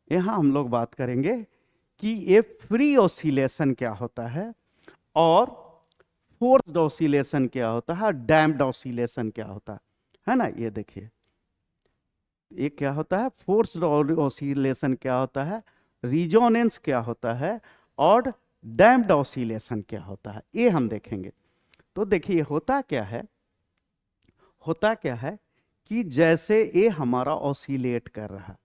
यहाँ हम लोग बात करेंगे कि ये फ्री ऑसिलेशन क्या होता है और फोर्स्ड ऑसिलेशन क्या होता है, डैम्प्ड ऑसिलेशन क्या होता है ना। ये देखिए, ये क्या होता है, फोर्स्ड ऑसिलेशन क्या होता है, रिजोनेंस क्या होता है, और डैम्प्ड ऑसिलेशन क्या होता है, ये हम देखेंगे। तो देखिए होता क्या है, होता क्या है कि जैसे ये हमारा ऑसिलेट कर रहा है,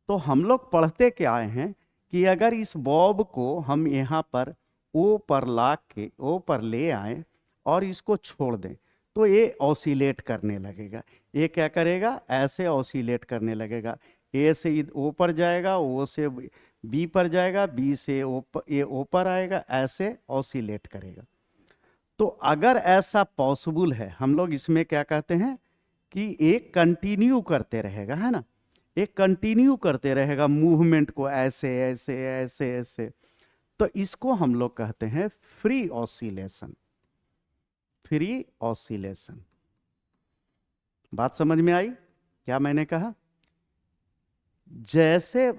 तो हम लोग पढ़ते क्या आए हैं कि अगर इस बॉब को हम यहाँ पर ओ पर ला के ओ पर ले आए और इसको छोड़ दें तो ये ऑसिलेट करने लगेगा। ये क्या करेगा, ऐसे ऑसिलेट करने लगेगा, ए से ओ पर जाएगा, ओ से बी पर जाएगा, बी से ओ पर आएगा, ऐसे ऑसिलेट करेगा। तो अगर ऐसा पॉसिबल है, हम लोग इसमें क्या कहते हैं कि एक कंटिन्यू करते रहेगा, है ना, एक कंटिन्यू करते रहेगा मूवमेंट को, ऐसे ऐसे ऐसे ऐसे, तो इसको हम लोग कहते हैं फ्री ऑसिलेशन। फ्री ऑसिलेशन, बात समझ में आई क्या मैंने कहा। जैसे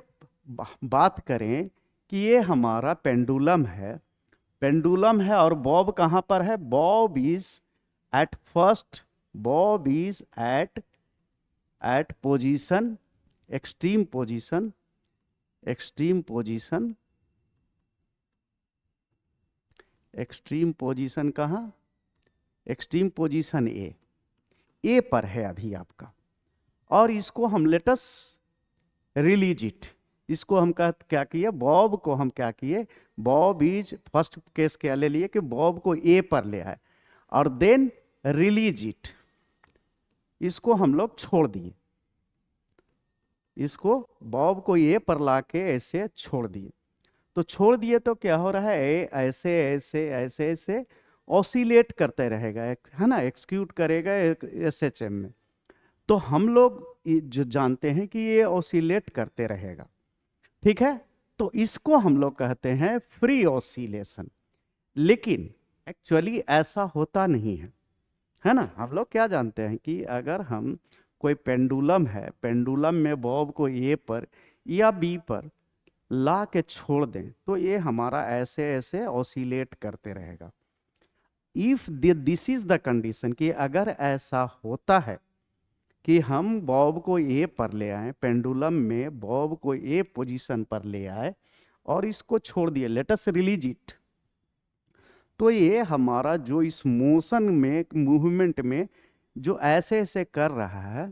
बात करें कि ये हमारा पेंडुलम है, पेंडुलम है और बॉब कहां पर है, bob is at first, bob is at position, extreme position, extreme position, extreme position कहां, एक्सट्रीम पोजीशन ए पर है अभी आपका, और इसको हम लेटस रिलीज इट, इसको हम क्या किए, बॉब को हम क्या किए, बॉब इज फर्स्ट केस क्या ले लिए कि बॉब को ए पर ले आए और देन रिलीज इट, इसको हम लोग छोड़ दिए, इसको बॉब को ए पर लाके ऐसे छोड़ दिए। तो छोड़ दिए तो क्या हो रहा है, ऐसे ऐसे ऐसे ऐसे ऑसिलेट करते रहेगा, है ना, एक्सिक्यूट करेगा एसएचएम में। तो हम लोग जो जानते हैं कि ये ऑसिलेट करते रहेगा, ठीक है, तो इसको हम लोग कहते हैं फ्री ऑसिलेशन। लेकिन एक्चुअली ऐसा होता नहीं है ना। हम लोग क्या जानते हैं कि अगर हम कोई पेंडुलम है, पेंडुलम में बॉब को ए पर या बी पर ला के छोड़ दें तो ये हमारा ऐसे ऐसे ऑसिलेट करते रहेगा। If this is the condition, कि अगर ऐसा होता है कि हम बॉब को ए पर ले आए, पेंडुलम में बॉब को ए पोजीशन पर ले आए और इसको छोड़ दिए, लेट अस रिलीज इट, तो ये हमारा जो इस मोशन में, मूवमेंट में जो ऐसे ऐसे कर रहा है,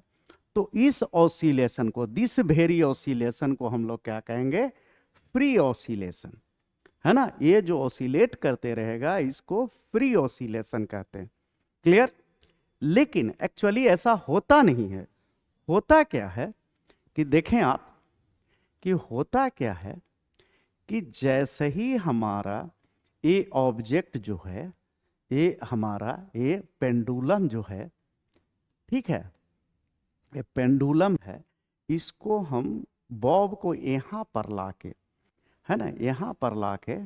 तो इस ऑसिलेशन को, दिस वेरी ऑसिलेशन को हम लोग क्या कहेंगे, फ्री ऑसिलेशन, है ना। ये जो ऑसिलेट करते रहेगा इसको फ्री ऑसिलेशन कहते हैं, क्लियर। लेकिन एक्चुअली ऐसा होता नहीं है। होता क्या है कि देखें आप, कि होता क्या है कि जैसे ही हमारा ये ऑब्जेक्ट जो है, ये हमारा ये पेंडुलम जो है, ठीक है, ये पेंडुलम है, इसको हम बॉब को यहाँ पर लाके, है ना, यहाँ पर लाके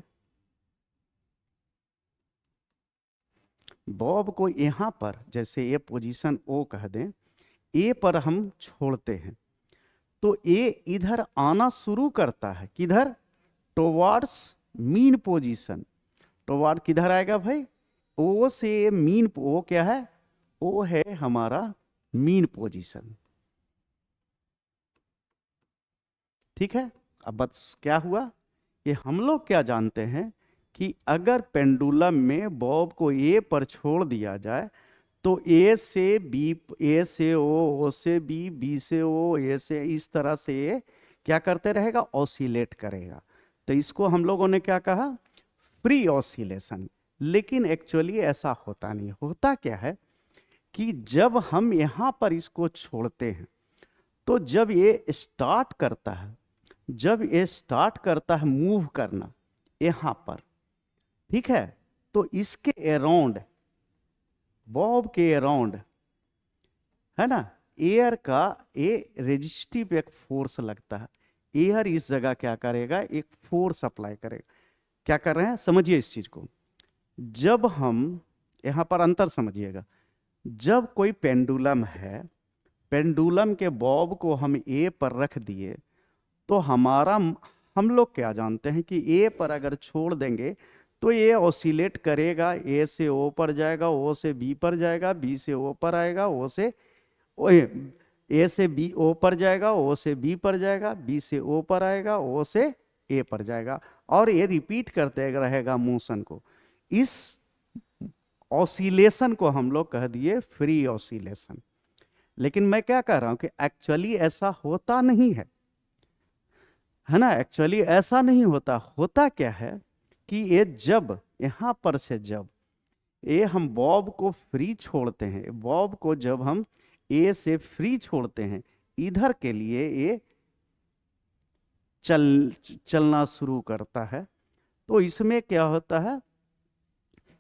बॉब को यहाँ पर, जैसे ये पोजीशन ओ कह दें, ए पर हम छोड़ते हैं तो ए इधर आना शुरू करता है, किधर, टुवर्ड्स मीन पोजीशन। टुवर्ड किधर आएगा भाई, ओ से मीन, ओ क्या है, ओ है हमारा मीन पोजीशन, ठीक है। अब बस क्या हुआ, ये हम लोग क्या जानते हैं कि अगर पेंडुलम में बॉब को ए पर छोड़ दिया जाए तो ए से बी, ए से ओ से बी, बी से ओ, ए से, इस तरह से क्या करते रहेगा, ऑसिलेट करेगा। तो इसको हम लोगों ने क्या कहा, फ्री ऑसिलेशन। लेकिन एक्चुअली ऐसा होता नहीं। होता क्या है कि जब हम यहाँ पर इसको छोड़ते हैं तो जब ये स्टार्ट करता है, जब ये स्टार्ट करता है मूव करना यहाँ पर, ठीक है, तो इसके अराउंड, बॉब के अराउंड, है ना, एयर का ये रेजिस्टिव एक फोर्स लगता है। एयर इस जगह क्या करेगा, एक फोर्स अप्लाई करेगा। क्या कर रहे हैं, समझिए इस चीज को। जब हम यहां पर अंतर समझिएगा, जब कोई पेंडुलम है, पेंडुलम के बॉब को हम ए पर रख दिए तो हमारा, हम लोग क्या जानते हैं कि ए पर अगर छोड़ देंगे तो ये ऑसिलेट करेगा, ए से ओ पर जाएगा, ओ से बी पर जाएगा, बी से ओ पर आएगा, ओ से ए से बी ओ पर जाएगा, ओ से बी पर जाएगा, बी से ओ पर आएगा, ओ से ए पर जाएगा, और ये रिपीट करते रहेगा मोशन को। इस ऑसिलेशन को हम लोग कह दिए फ्री ऑसिलेशन। लेकिन मैं क्या कह रहा हूं कि एक्चुअली ऐसा होता नहीं है ना, एक्चुअली ऐसा नहीं होता। होता क्या है कि ये जब यहां पर से, जब ये हम बॉब को फ्री छोड़ते हैं, बॉब को जब हम ए से फ्री छोड़ते हैं, इधर के लिए ये चलना शुरू करता है। तो इसमें क्या होता है,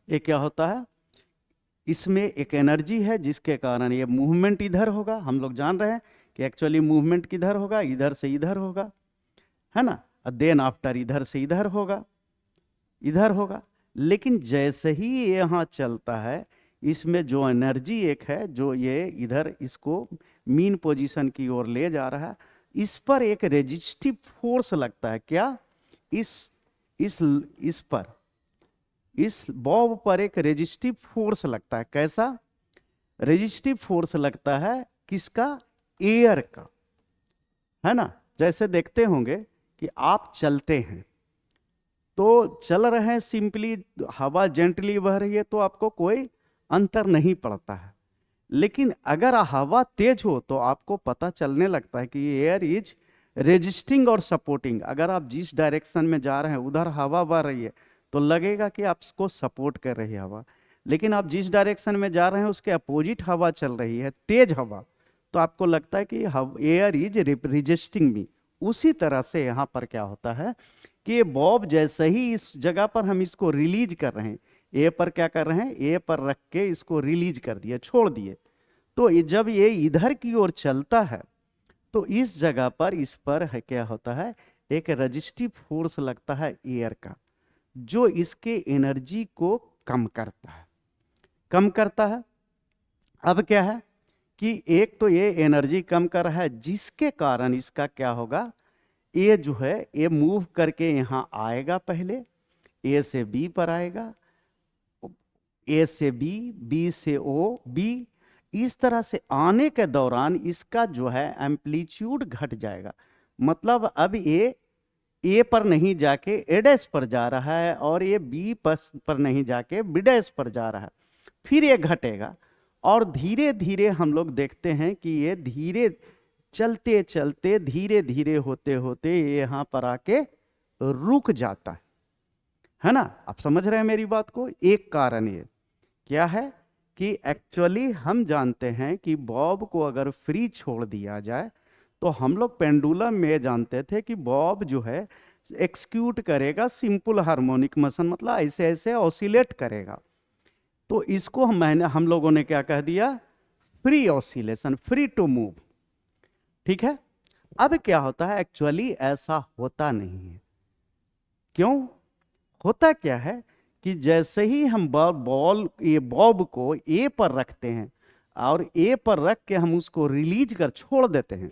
ये क्या होता है, इसमें एक एनर्जी है जिसके कारण ये मूवमेंट इधर होगा। हम लोग जान रहे हैं कि एक्चुअली मूवमेंट किधर होगा, इधर से इधर होगा, है ना, देन आफ्टर इधर से इधर होगा, इधर होगा। लेकिन जैसे ही ये यहाँ चलता है, इसमें जो एनर्जी एक है, जो ये इधर इसको मीन पोजीशन की ओर ले जा रहा है, इस पर एक रेजिस्टिव फोर्स लगता है। क्या, इस पर, इस बॉब पर एक रेजिस्टिव फोर्स लगता है। कैसा रेजिस्टिव फोर्स लगता है, किसका, एयर का, है ना। जैसे देखते होंगे कि आप चलते हैं तो चल रहे हैं, सिंपली हवा जेंटली बह रही है तो आपको कोई अंतर नहीं पड़ता है। लेकिन अगर हवा तेज हो तो आपको पता चलने लगता है कि एयर इज रेजिस्टिंग और सपोर्टिंग। अगर आप जिस डायरेक्शन में जा रहे हैं उधर हवा बह रही है तो लगेगा कि आपको सपोर्ट कर रही है हवा। लेकिन आप जिस डायरेक्शन में जा रहे हैं उसके अपोजिट हवा चल रही है, तेज हवा, तो आपको लगता है कि एयर इज रेजिस्टिंग मी। उसी तरह से यहाँ पर क्या होता है कि बॉब जैसे ही इस जगह पर हम इसको रिलीज कर रहे हैं, ए पर क्या कर रहे हैं, ए पर रख के इसको रिलीज कर दिए, छोड़ दिए, तो जब ये इधर की ओर चलता है तो इस जगह पर, इस पर है क्या होता है, एक रेजिस्टिव फोर्स लगता है एयर का, जो इसके एनर्जी को कम करता है, कम करता है। अब क्या है कि एक तो ये एनर्जी कम कर रहा है, जिसके कारण इसका क्या होगा, ये जो है ये मूव करके यहाँ आएगा, पहले ए से बी पर आएगा, ए से बी, बी से ओ, बी, इस तरह से आने के दौरान इसका जो है एम्पलीट्यूड घट जाएगा। मतलब अब ये ए पर नहीं जाके ए डैश पर जा रहा है और ये बी पर नहीं जाके बी डैश पर जा रहा है, फिर ये घटेगा। और धीरे धीरे हम लोग देखते हैं कि ये धीरे चलते चलते, धीरे धीरे होते होते ये यहाँ पर आके रुक जाता है ना। आप समझ रहे हैं मेरी बात को। एक कारण ये क्या है कि एक्चुअली हम जानते हैं कि बॉब को अगर फ्री छोड़ दिया जाए तो हम लोग पेंडुलम में जानते थे कि बॉब जो है एक्सिक्यूट करेगा सिंपल हार्मोनिक मोशन, मतलब ऐसे ऐसे ऑसिलेट करेगा। तो इसको हम लोगों ने क्या कह दिया, free oscillation, free to move, ठीक है। अब क्या होता है, एक्चुअली ऐसा होता नहीं है। क्यों, होता क्या है कि जैसे ही हम बॉब को ए पर रखते हैं और ए पर रख के हम उसको रिलीज कर छोड़ देते हैं,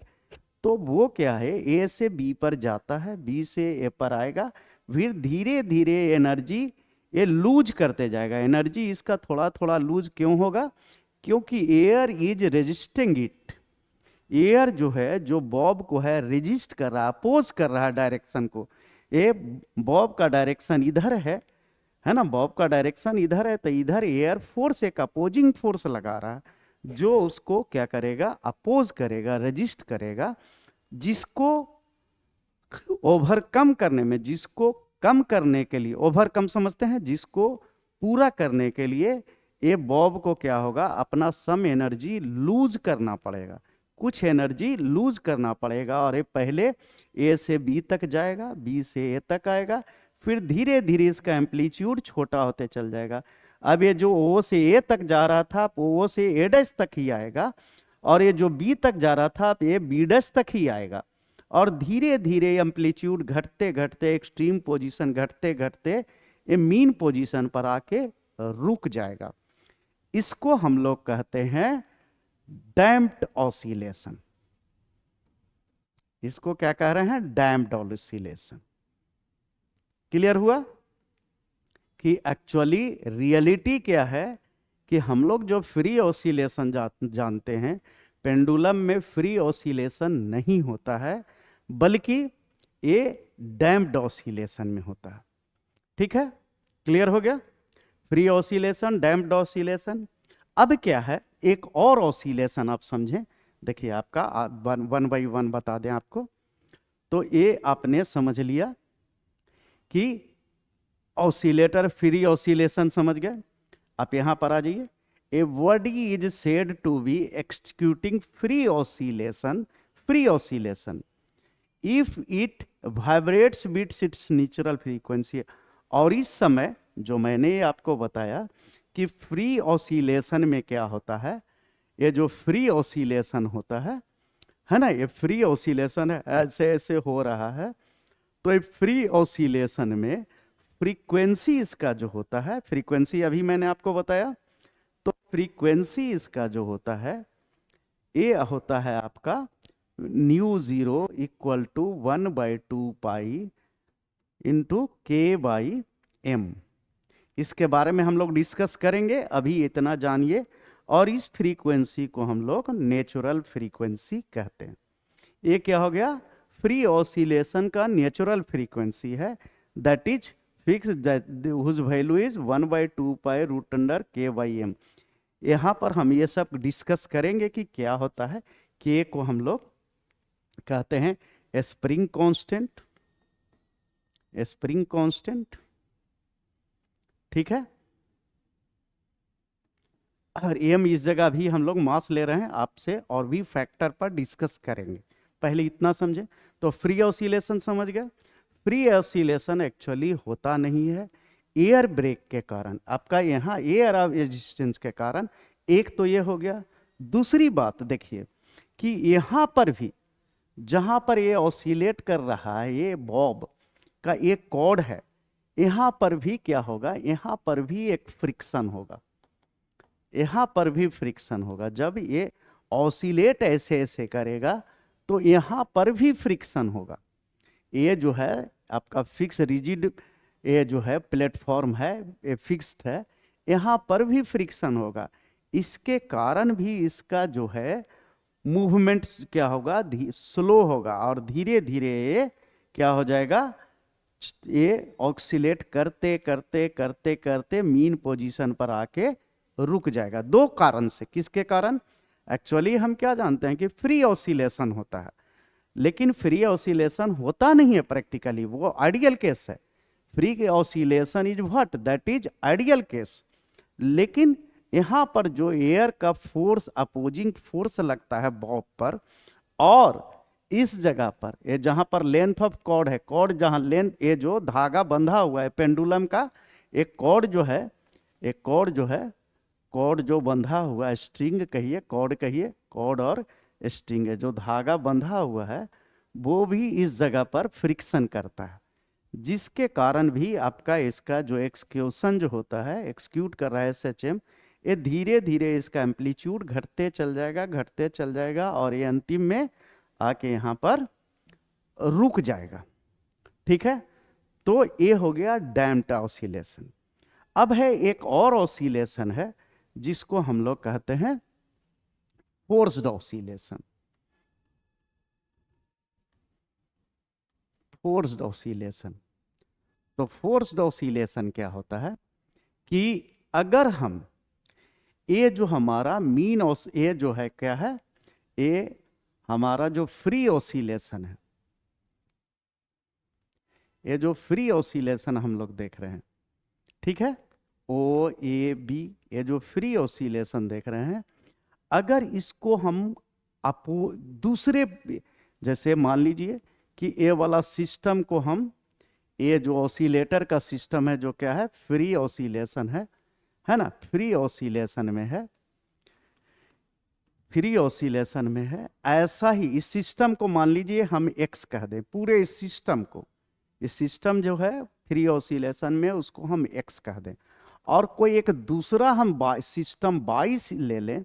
तो वो क्या है, ए से बी पर जाता है, बी से ए पर आएगा, फिर धीरे धीरे एनर्जी ये लूज करते जाएगा। एनर्जी इसका थोड़ा थोड़ा लूज क्यों होगा, क्योंकि air is resisting it. Air जो है, जो बॉब को है रेजिस्ट कर रहा है, अपोज कर रहा है डायरेक्शन को। ये बॉब का डायरेक्शन इधर है ना, बॉब का डायरेक्शन इधर है, तो इधर एयर फोर्स एक अपोजिंग फोर्स लगा रहा है जो उसको क्या करेगा, अपोज करेगा, रेजिस्ट करेगा, जिसको ओवरकम करने में, जिसको कम करने के लिए, ओवरकम समझते हैं, जिसको पूरा करने के लिए ये बॉब को क्या होगा, अपना सम एनर्जी लूज करना पड़ेगा, कुछ एनर्जी लूज करना पड़ेगा। और ये पहले ए से बी तक जाएगा, बी से ए तक आएगा, फिर धीरे धीरे इसका एम्पलीट्यूड छोटा होते चल जाएगा। अब ये जो ओ से ए तक जा रहा था, ओ से ए डैश तक ही आएगा, और ये जो बी तक जा रहा था, ये बी डैश तक ही आएगा। और धीरे धीरे एम्पलीट्यूड घटते घटते, एक्सट्रीम पोजीशन घटते घटते, ये मीन पोजीशन पर आके रुक जाएगा। इसको हम लोग कहते हैं डैम्प्ड ऑसिलेशन। इसको क्या कह रहे हैं, डैम्प्ड ऑसिलेशन। क्लियर हुआ कि एक्चुअली रियलिटी क्या है, कि हम लोग जो फ्री ऑसिलेशन जानते हैं, पेंडुलम में फ्री ऑसिलेशन नहीं होता है, बल्कि ये डैम्प्ड ऑसिलेशन में होता है। ठीक है, क्लियर हो गया, फ्री ऑसिलेशन, डैम्प्ड ऑसिलेशन। अब क्या है, एक और ऑसिलेशन आप समझें, देखिए आपका वन बाई वन बता दें आपको। तो ये आपने समझ लिया कि ऑसिलेटर, फ्री ऑसिलेशन समझ गए। आप यहां पर आ जाइए। A body is said to be executing free oscillation, free oscillation if it vibrates with its natural frequency. और इस समय जो मैंने आपको बताया कि फ्री ऑसिलेशन में क्या होता है, ये जो फ्री ऑसिलेशन होता है ना, ये फ्री ऑसिलेशन है, ऐसे ऐसे हो रहा है। तो ये फ्री ऑसिलेशन में फ्रीक्वेंसी इसका जो होता है, फ्रीक्वेंसी अभी मैंने आपको बताया, तो फ्रीक्वेंसी इसका जो होता है, ये होता है आपका nu zero equal to 1/2 into k by m. इसके बारे में हम लोग डिस्कस करेंगे, अभी इतना जानिए। और इस फ्रीक्वेंसी को हम लोग नेचुरल फ्रीक्वेंसी कहते हैं। ये क्या हो गया, फ्री ऑसिलेशन का नेचुरल फ्रीक्वेंसी है, that is fix, whose value is 1/2 √k/m। यहाँ पर हम ये सब डिस्कस करेंगे कि क्या होता है। के को हम लोग कहते हैं स्प्रिंग कांस्टेंट, स्प्रिंग कांस्टेंट, ठीक है। और एम इस जगह भी हम लोग मास ले रहे हैं आपसे, और भी फैक्टर पर डिस्कस करेंगे, पहले इतना समझे। तो फ्री ऑसिलेशन समझ गए। फ्री ऑसिलेशन एक्चुअली होता नहीं है एयर ब्रेक के कारण, आपका यहाँ एयर ऑफ रेजिस्टेंस के कारण। एक तो ये हो गया। दूसरी बात देखिए कि यहाँ पर भी जहाँ पर ये ऑसिलेट कर रहा है, ये बॉब का एक कॉर्ड है, यहाँ पर भी क्या होगा, यहाँ पर भी एक फ्रिक्शन होगा, यहाँ पर भी फ्रिक्शन होगा। जब ये ऑसिलेट ऐसे ऐसे करेगा तो यहाँ पर भी फ्रिक्शन होगा। ये जो है आपका फिक्स रिजिड, ये जो है प्लेटफॉर्म है, ये फिक्स्ड है, यहाँ पर भी फ्रिक्शन होगा। इसके कारण भी इसका जो है मूवमेंट क्या होगा, स्लो होगा, और धीरे धीरे ये क्या हो जाएगा, ये ऑक्सीलेट करते करते करते करते मीन पोजीशन पर आके रुक जाएगा। दो कारण से। किसके कारण, एक्चुअली हम क्या जानते हैं कि फ्री ऑसिलेशन होता है, लेकिन फ्री ऑसिलेशन होता नहीं है प्रैक्टिकली, वो आइडियल केस है। फ्री के oscillation is what, that is ideal case. लेकिन यहाँ पर जो एयर का फोर्स, अपोजिंग फोर्स लगता है बॉब पर, और इस जगह पर ये जहाँ पर लेंथ ऑफ कॉर्ड है, कॉर्ड जहाँ लेंथ, ये जो धागा बंधा हुआ है पेंडुलम का, एक कॉर्ड जो है, एक कॉर्ड जो है, कॉर्ड जो बंधा हुआ है, स्ट्रिंग कहिए, कॉर्ड कहिए, कॉर्ड और स्ट्रिंग है, जो धागा बंधा हुआ है, वो भी इस जगह पर फ्रिक्शन करता है, जिसके कारण भी आपका इसका जो एक्सक्यूशन जो होता है, एक्सक्यूट कर रहा है SHM, ये धीरे धीरे इसका एम्पलीट्यूड घटते चल जाएगा, घटते चल जाएगा, और ये अंतिम में आके यहाँ पर रुक जाएगा। ठीक है, तो ये हो गया डैम्प्ड ऑसिलेशन। अब है एक और ऑसिलेशन है जिसको हम लोग कहते हैं फोर्स्ड ऑसिलेशन। फोर्स्ड ऑसिलेशन, तो फोर्स्ड ऑसिलेशन क्या होता है कि अगर हम ये जो हमारा मीन ये जो है क्या है, ये हमारा जो फ्री ऑसिलेशन है, ये जो फ्री ऑसिलेशन हम लोग देख रहे हैं, ठीक है, ओ ए बी, ये जो फ्री ऑसिलेशन देख रहे हैं, अगर इसको हम दूसरे, जैसे मान लीजिए कि ये वाला सिस्टम को हम, ये जो ऑसिलेटर का सिस्टम है जो क्या है, फ्री ऑसिलेशन है ना, फ्री ऑसिलेशन में है, फ्री ऑसिलेशन में है। ऐसा ही इस सिस्टम को मान लीजिए हम एक्स कह दें, पूरे इस सिस्टम को, इस सिस्टम जो है फ्री ऑसिलेशन में उसको हम एक्स कह दें, और कोई एक दूसरा हम सिस्टम बाई ले लें,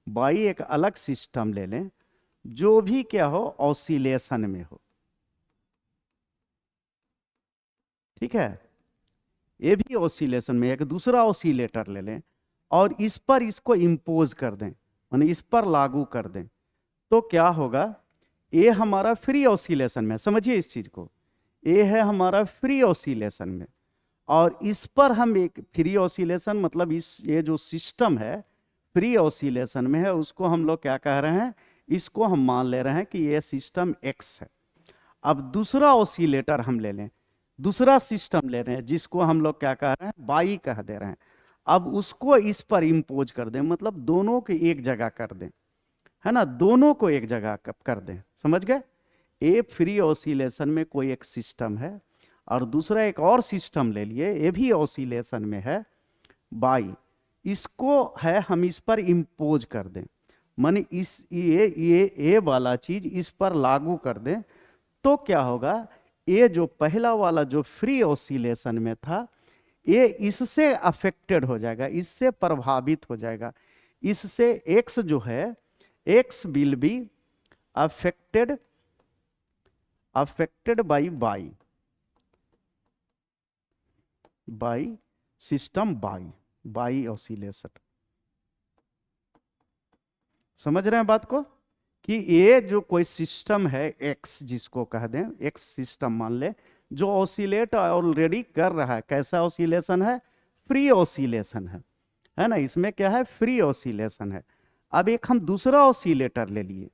बाई एक अलग सिस्टम ले लें जो भी क्या हो ऑसिलेशन में हो, ठीक है, ये भी ऑसिलेशन में एक दूसरा ऑसिलेटर ले लें और इस पर इसको इम्पोज कर दें, माने इस पर लागू कर दें, तो क्या होगा, ये हमारा फ्री ऑसिलेशन में, समझिए इस चीज को, ये है हमारा फ्री ऑसिलेशन में, और इस पर हम एक फ्री ऑसिलेशन मतलब इस, ये जो सिस्टम है फ्री ऑसिलेशन में है, उसको हम लोग क्या कह रहे हैं, इसको हम मान ले रहे हैं कि ये सिस्टम एक्स है। अब दूसरा ऑसिलेटर हम ले लें, दूसरा सिस्टम ले रहे हैं जिसको हम लोग क्या कह रहे हैं, बाई कह दे रहे हैं, अब उसको इस पर इम्पोज कर दें, मतलब दोनों को एक जगह कर दें, है ना, दोनों को एक जगह कर दें, समझ गए। ए फ्री ऑसिलेशन में कोई एक सिस्टम है और दूसरा एक और सिस्टम ले लिए, ये भी ऑसिलेशन में है, बाई, इसको है हम इस पर इम्पोज कर दें, माने इस ये वाला चीज इस पर लागू कर दें, तो क्या होगा, ये जो पहला वाला जो फ्री ऑसिलेशन में था ये इससे अफेक्टेड हो जाएगा, इससे प्रभावित हो जाएगा, इससे एक्स जो है, x will be affected by system by oscillation. समझ रहे हैं बात को, कि ये जो कोई सिस्टम है एक्स, जिसको कह दें एक्स सिस्टम मान ले, जो ऑसिलेट ऑलरेडी कर रहा है, कैसा ऑसिलेशन है, फ्री ऑसिलेशन है ना, इसमें क्या है, फ्री ऑसिलेशन है। अब एक हम दूसरा ऑसिलेटर ले लिए,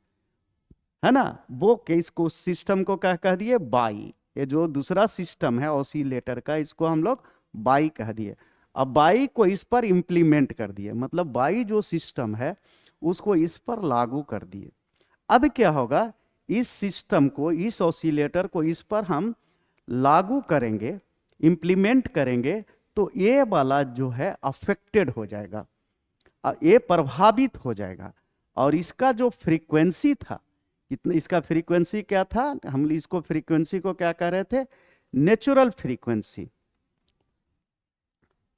है ना, वो इसको सिस्टम को क्या कह दिए, बाई, ये जो दूसरा सिस्टम है ऑसिलेटर का, इसको हम लोग बाई कह दिए। अब बाई को इस पर इंप्लीमेंट कर दिए, मतलब बाई जो सिस्टम है उसको इस पर लागू कर दिए। अब क्या होगा, इस सिस्टम को, इस ऑसिलेटर को इस पर हम लागू करेंगे, इंप्लीमेंट करेंगे, तो ये वाला जो है अफेक्टेड हो जाएगा, ये प्रभावित हो जाएगा, और इसका जो फ्रीक्वेंसी था, कितना इसका फ्रीक्वेंसी क्या था, हम इसको फ्रीक्वेंसी को क्या कह रहे थे, नेचुरल फ्रीक्वेंसी,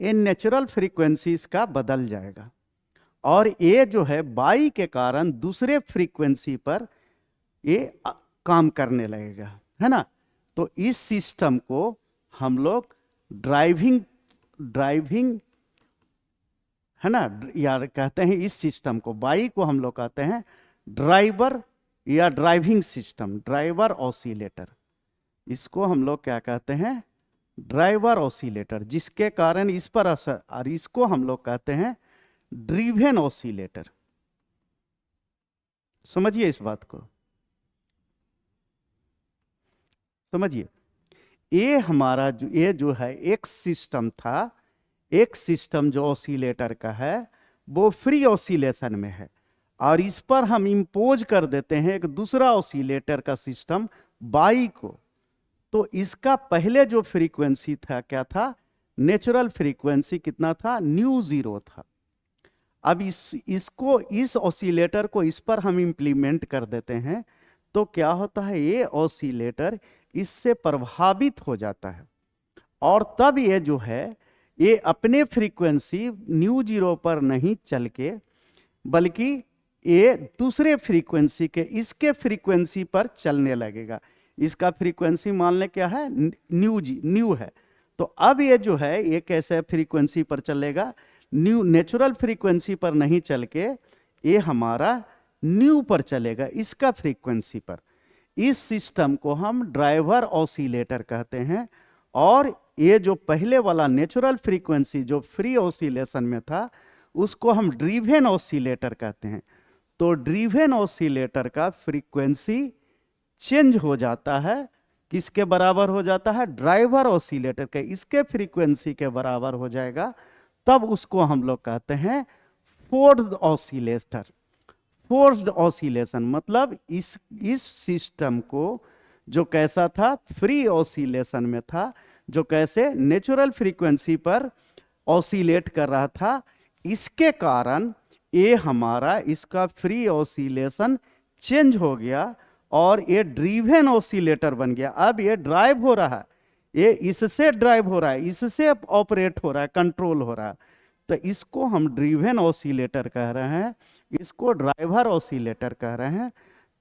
ये नेचुरल फ्रीक्वेंसी इसका बदल जाएगा, और ये जो है बाई के कारण दूसरे फ्रीक्वेंसी पर ये काम करने लगेगा, है ना। तो इस सिस्टम को हम लोग ड्राइविंग है ना, यार कहते हैं, इस सिस्टम को बाई को हम लोग कहते हैं ड्राइवर या ड्राइविंग सिस्टम, ड्राइवर ऑसिलेटर, इसको हम लोग क्या कहते हैं, ड्राइवर ऑसिलेटर, जिसके कारण इस पर असर, और इसको हम लोग कहते हैं ड्रिवेन ऑसिलेटर। समझिए इस बात को, समझिए, ये हमारा ये जो है एक सिस्टम था, एक सिस्टम जो ऑसिलेटर का है वो फ्री ऑसिलेशन में है, और इस पर हम इंपोज कर देते हैं एक दूसरा ऑसिलेटर का सिस्टम बाई को, तो इसका पहले जो फ्रीक्वेंसी था क्या था, नेचुरल फ्रीक्वेंसी कितना था, न्यू जीरो था। अब इसको, इस ऑसिलेटर को इस पर हम इंप्लीमेंट कर देते हैं, तो क्या होता है, ये ऑसिलेटर इससे प्रभावित हो जाता है, और तब ये जो है ये अपने फ्रीक्वेंसी न्यू जीरो पर नहीं चल के, बल्कि ये दूसरे फ्रीक्वेंसी के, इसके फ्रीक्वेंसी पर चलने लगेगा। इसका फ्रीक्वेंसी मान लें क्या है, न्यू है, तो अब ये जो है ये कैसे फ्रीक्वेंसी पर चलेगा, न्यू, नेचुरल फ्रीक्वेंसी पर नहीं चल के ये हमारा न्यू पर चलेगा, इसका फ्रीक्वेंसी पर। इस सिस्टम को हम ड्राइवर ऑसिलेटर कहते हैं, और ये जो पहले वाला नेचुरल फ्रीक्वेंसी जो फ्री ऑसिलेशन में था उसको हम ड्रिवेन ऑसिलेटर कहते हैं। तो ड्रिवेन ऑसिलेटर का फ्रीक्वेंसी चेंज हो जाता है किसके बराबर हो जाता है? ड्राइवर ऑसिलेटर के, इसके फ्रीक्वेंसी के बराबर हो जाएगा, तब उसको हम लोग कहते हैं फोर्स्ड ऑसिलेटर। फोर्स्ड ऑसिलेशन मतलब इस सिस्टम को जो कैसा था, फ्री ऑसिलेशन में था, जो कैसे नेचुरल फ्रीक्वेंसी पर ऑसिलेट कर रहा था, इसके कारण ये हमारा इसका फ्री ऑसिलेशन चेंज हो गया और ये ड्रीवन ऑसिलेटर बन गया। अब ये ड्राइव हो रहा है, ये इससे ड्राइव हो रहा है, इससे ऑपरेट हो रहा है, कंट्रोल हो रहा है, तो इसको हम ड्रीवन ऑसिलेटर कह रहे हैं, इसको ड्राइवर ऑसिलेटर कह रहे हैं।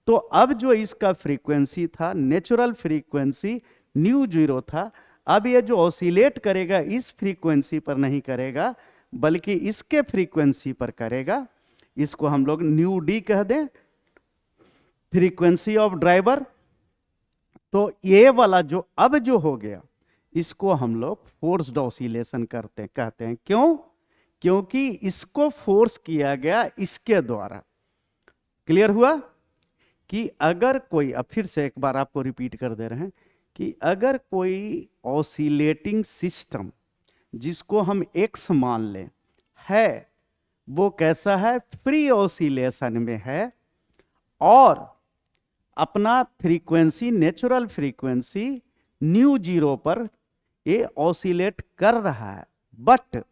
तो अब जो इसका फ्रीक्वेंसी था, नेचुरल फ्रीक्वेंसी न्यू जीरो था, अब ये जो ऑसिलेट करेगा इस फ्रीक्वेंसी पर नहीं करेगा, बल्कि इसके फ्रीक्वेंसी पर करेगा। इसको हम लोग न्यू डी कह दें, फ्रीक्वेंसी ऑफ ड्राइवर। तो ये वाला जो अब जो हो गया, इसको हम लोग फोर्स्ड ऑसिलेशन कहते हैं। क्यों? क्योंकि इसको फोर्स किया गया इसके द्वारा। क्लियर हुआ कि अगर कोई, अब फिर से एक बार आपको रिपीट कर दे रहे हैं कि अगर कोई ऑसिलेटिंग सिस्टम जिसको हम एक्स मान लें है, वो कैसा है? फ्री ऑसिलेशन में है और अपना frequency, natural frequency mu zero पर ये ऑसिलेट कर रहा है। बट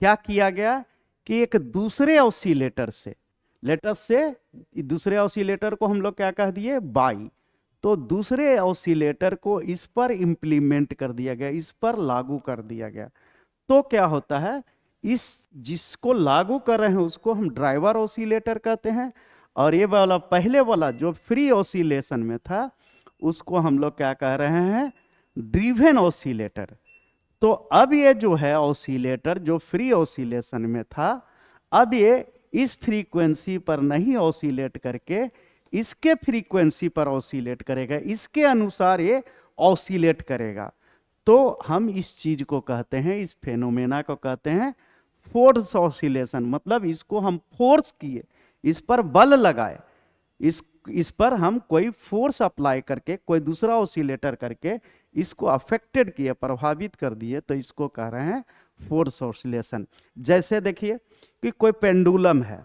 क्या किया गया कि एक दूसरे ऑसिलेटर से, लेटस से दूसरे ऑसिलेटर को हम लोग क्या कह दिए? बाई। तो दूसरे ऑसिलेटर को इस पर इंप्लीमेंट कर दिया गया, इस पर लागू कर दिया गया। तो क्या होता है, इस जिसको लागू कर रहे हैं उसको हम ड्राइवर ऑसिलेटर कहते हैं, और ये वाला पहले वाला जो फ्री ऑसिलेशन में था उसको हम लोग क्या कह रहे हैं? Driven oscillator. तो अब ये जो है ऑसिलेटर जो फ्री ऑसिलेशन में था, अब ये इस फ्रीक्वेंसी पर नहीं ऑसिलेट करके इसके फ्रीक्वेंसी पर ऑसिलेट करेगा, इसके अनुसार ये ऑसिलेट करेगा। तो हम इस चीज को कहते हैं, इस फेनोमेना को कहते हैं फोर्स ऑसिलेशन। मतलब इसको हम फोर्स किए, इस पर बल लगाए, इस पर हम कोई फोर्स अप्लाई करके, कोई दूसरा ऑसिलेटर करके इसको अफेक्टेड किए, प्रभावित कर दिए, तो इसको कह रहे हैं फोर्स ऑसिलेशन। जैसे देखिए कि कोई पेंडुलम है,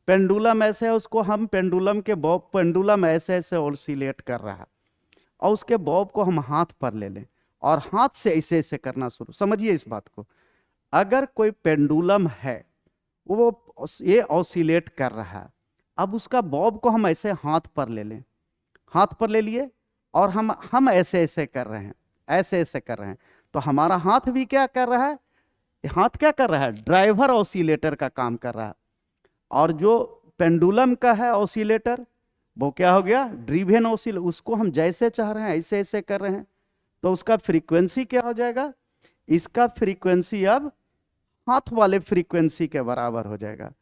पेंडुलम ऐसे है, उसको हम पेंडुलम के बॉब, पेंडुलम ऐसे ऐसे ऑसिलेट कर रहा है, और उसके बॉब को हम हाथ पर ले लें और हाथ से ऐसे ऐसे करना शुरू, समझिए इस बात को। अगर कोई पेंडुलम है, वो ये ऑसिलेट कर रहा है, अब उसका बॉब को हम ऐसे हाथ पर ले लें, हाथ पर ले लिए और हम ऐसे ऐसे कर रहे हैं, ऐसे ऐसे कर रहे हैं, तो हमारा हाथ भी क्या कर रहा है? हाथ क्या कर रहा है? ड्राइवर ऑसिलेटर का काम कर रहा है। और जो पेंडुलम का है ऑसिलेटर, वो क्या हो गया? Driven oscillator. उसको हम जैसे चाह रहे हैं ऐसे ऐसे कर रहे हैं, तो उसका फ्रीक्वेंसी क्या हो जाएगा? इसका फ्रीक्वेंसी अब हाथ वाले फ्रीक्वेंसी के बराबर हो जाएगा।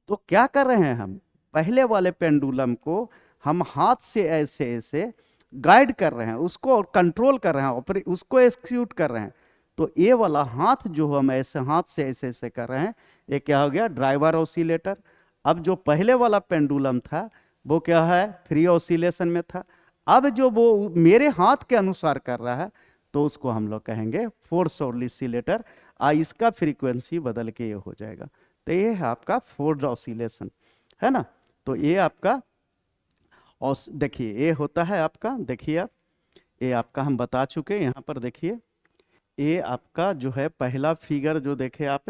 तो क्या कर रहे हैं हम? पहले वाले पेंडुलम को हम हाथ से ऐसे ऐसे गाइड कर रहे हैं, उसको कंट्रोल कर रहे हैं, उसको एक्सिक्यूट कर रहे हैं। तो ये वाला हाथ जो हम ऐसे हाथ से ऐसे ऐसे कर रहे हैं, ये क्या हो गया? Driver oscillator. अब जो पहले वाला पेंडुलम था वो क्या है? फ्री ऑसिलेशन में था। अब जो वो मेरे हाथ के अनुसार कर रहा है, तो उसको हम लोग कहेंगे फोर्स ऑसिलेटर। इसका फ्रीक्वेंसी बदल के ये हो जाएगा। तो ये है आपका फोर्स ऑसिलेशन, है ना। तो ये आपका, और देखिए ये होता है आपका, देखिए आप, ये आपका हम बता चुके, यहाँ पर देखिए ये आपका जो है पहला फिगर जो देखे आप,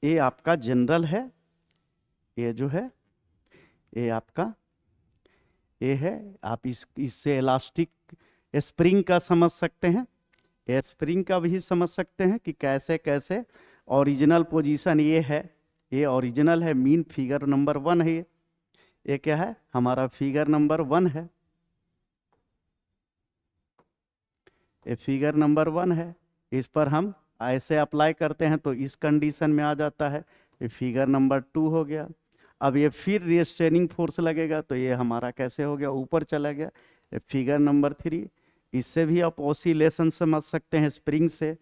ये आपका जनरल है, ये जो है ये आपका ये है। आप इससे इलास्टिक स्प्रिंग का समझ सकते हैं, ये स्प्रिंग का भी समझ सकते हैं कि कैसे कैसे। ओरिजिनल पोजीशन ये है, ये ओरिजिनल है, मीन फिगर नंबर 1 है, ये क्या है? हमारा फिगर नंबर 1 है, ये फिगर नंबर 1 है। इस पर हम ऐसे अप्लाई करते हैं तो इस कंडीशन में आ जाता है, ये फिगर नंबर 2 हो गया। अब ये फिर रिस्ट्रेनिंग फोर्स लगेगा तो ये हमारा कैसे हो गया? ऊपर चला गया, ये फिगर नंबर 3। इससे भी आप ऑसिलेशन समझ सकते हैं स्प्रिंग से।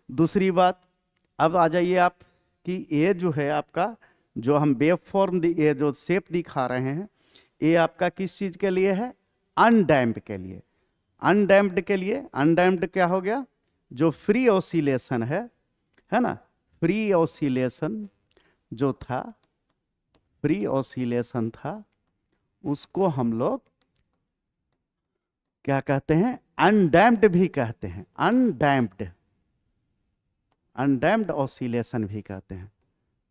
दूसरी बात, अब आ जाइए आप कि ये जो है आपका, जो हम वेव फॉर्म, ये जो शेप दिखा रहे हैं, ये आपका किस चीज़ के लिए है? अनडैम्प के लिए। अनडैम्प्ड के लिए, अनडैम्प्ड क्या हो गया, जो फ्री ऑसिलेशन है ना, फ्री ऑसिलेशन जो था, फ्री ऑसिलेशन था, उसको हम लोग क्या कहते हैं, अनडैम्प्ड भी कहते हैं, अनडैम्प्ड, अनडैम्प्ड ऑसिलेशन भी कहते हैं।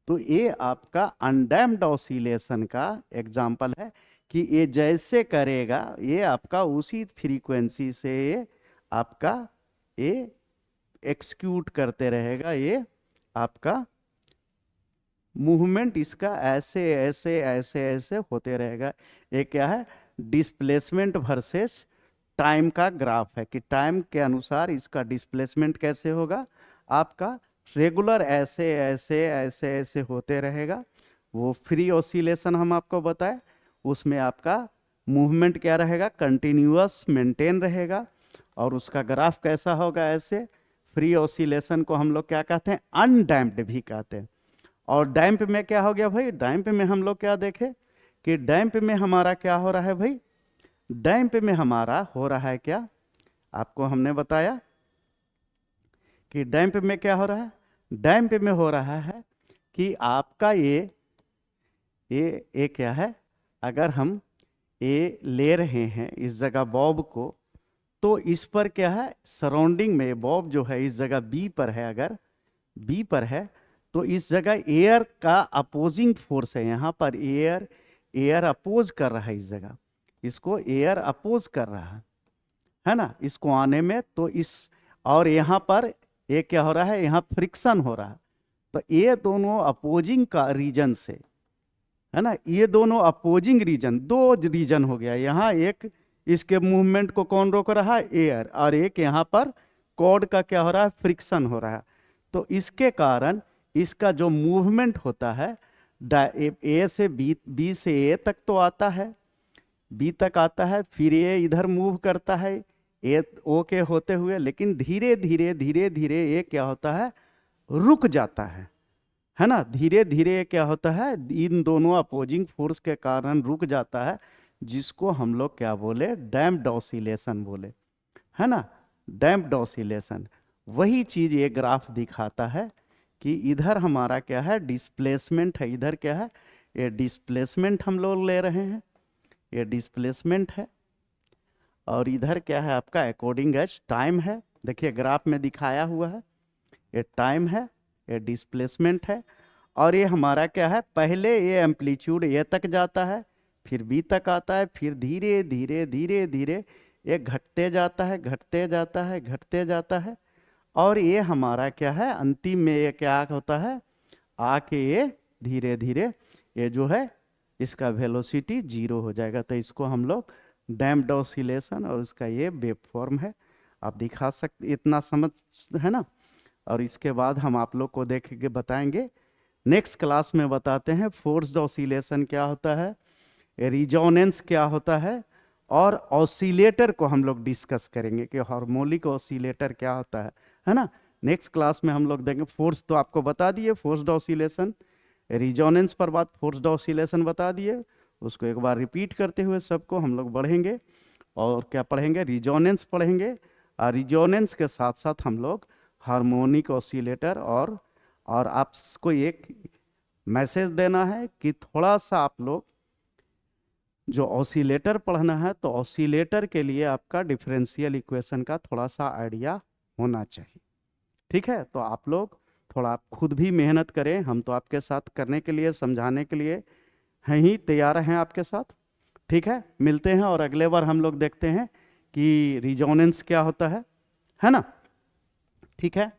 तो ये आपका अनडैम्प्ड ऑसिलेशन का एग्जाम्पल है कि ये जैसे करेगा ये आपका उसी फ्रीक्वेंसी से ये आपका ये एक्सक्यूट करते रहेगा, ये आपका मूवमेंट इसका ऐसे ऐसे ऐसे ऐसे होते रहेगा। ये क्या है, डिस्प्लेसमेंट वर्सेस टाइम का ग्राफ है कि टाइम के अनुसार इसका डिस्प्लेसमेंट कैसे होगा, आपका रेगुलर ऐसे ऐसे ऐसे ऐसे होते रहेगा। वो फ्री ऑसिलेशन हम आपको बताए, उसमें आपका मूवमेंट क्या रहेगा, कंटिन्यूअस मेंटेन रहेगा, और उसका ग्राफ कैसा होगा, ऐसे। फ्री ऑसिलेशन को हम लोग क्या कहते हैं, अनडैम्प्ड भी कहते हैं। और डैम्प में क्या हो गया भाई, डैम्प में हम लोग क्या देखे कि डैम्प में हमारा क्या हो रहा है भाई, डैम्प में हमारा हो रहा है क्या, आपको हमने बताया कि डैम्प में क्या हो रहा है, डैम्प में हो रहा है कि आपका ये क्या है, अगर हम ये ले रहे हैं इस जगह बॉब को, तो इस पर क्या है, सराउंडिंग में बॉब जो है इस जगह बी पर है, अगर बी पर है तो इस जगह एयर का अपोजिंग फोर्स है, यहाँ पर एयर अपोज कर रहा है, इस जगह इसको एयर अपोज कर रहा है ना, इसको आने में। तो इस और यहाँ पर ये क्या हो रहा है, यहाँ फ्रिक्शन हो रहा है। तो ये दोनों अपोजिंग का रीजन से, है ना, ये दोनों अपोजिंग रीजन, दो रीजन हो गया यहाँ, एक इसके मूवमेंट को कौन रोक रहा है, एयर, और एक यहाँ पर कॉर्ड का क्या हो रहा है, फ्रिक्शन हो रहा है। तो इसके कारण इसका जो मूवमेंट होता है, ए से बी से ए तक तो आता है, बी तक आता है, फिर ये इधर मूव करता है ए ओ के होते हुए, लेकिन धीरे धीरे धीरे धीरे ये क्या होता है, रुक जाता है ना, धीरे धीरे क्या होता है, इन दोनों अपोजिंग फोर्स के कारण रुक जाता है, जिसको हम लोग क्या बोले, डैम्प्ड ऑसिलेशन बोले, है ना, डैम्प्ड ऑसिलेशन। वही चीज ये ग्राफ दिखाता है कि इधर हमारा क्या है, डिस्प्लेसमेंट है, इधर क्या है, ये डिस्प्लेसमेंट हम लोग ले रहे हैं, ये डिस्प्लेसमेंट है, और इधर क्या है आपका अकॉर्डिंग एज टाइम है, देखिए ग्राफ में दिखाया हुआ है, ये टाइम है, ये डिस्प्लेसमेंट है, और ये हमारा क्या है, पहले ये एम्पलीट्यूड ए तक जाता है, फिर बी तक आता है, फिर धीरे धीरे धीरे धीरे ये घटते जाता है, घटते जाता है, घटते जाता है, और ये हमारा क्या है, अंतिम में ये क्या होता है, आके ये धीरे धीरे ये जो है इसका वेलोसिटी 0 हो जाएगा। तो इसको हम लोग डैम्प्ड ऑसिलेशन, और उसका ये वेव फॉर्म है, आप दिखा सकते, इतना समझ है ना। और इसके बाद हम आप लोग को देख के बताएंगे, नेक्स्ट क्लास में बताते हैं फोर्स्ड ऑसिलेशन क्या होता है, रिजोनेंस क्या होता है, और ऑसिलेटर को हम लोग डिस्कस करेंगे कि हार्मोनिक ऑसिलेटर क्या होता है ना। नेक्स्ट क्लास में हम लोग देंगे। फोर्स तो आपको बता दिए, फोर्स्ड ऑसिलेशन, रिजोनेंस पर बात, फोर्स्ड ऑसिलेशन बता दिए, उसको एक बार रिपीट करते हुए सबको हम लोग बढ़ेंगे, और क्या पढ़ेंगे, रिजोनेंस पढ़ेंगे, और रिजोनेंस के साथ साथ हम लोग हार्मोनिक ऑसिलेटर, और आपको एक मैसेज देना है कि थोड़ा सा आप लोग जो ऑसिलेटर पढ़ना है, तो ऑसिलेटर के लिए आपका डिफरेंशियल इक्वेशन का थोड़ा सा आइडिया होना चाहिए, ठीक है। तो आप लोग थोड़ा आप खुद भी मेहनत करें, हम तो आपके साथ करने के लिए, समझाने के लिए हैं ही, तैयार हैं आपके साथ, ठीक है। मिलते हैं, और अगले बार हम लोग देखते हैं कि रिजोनेंस क्या होता है ना, ठीक है।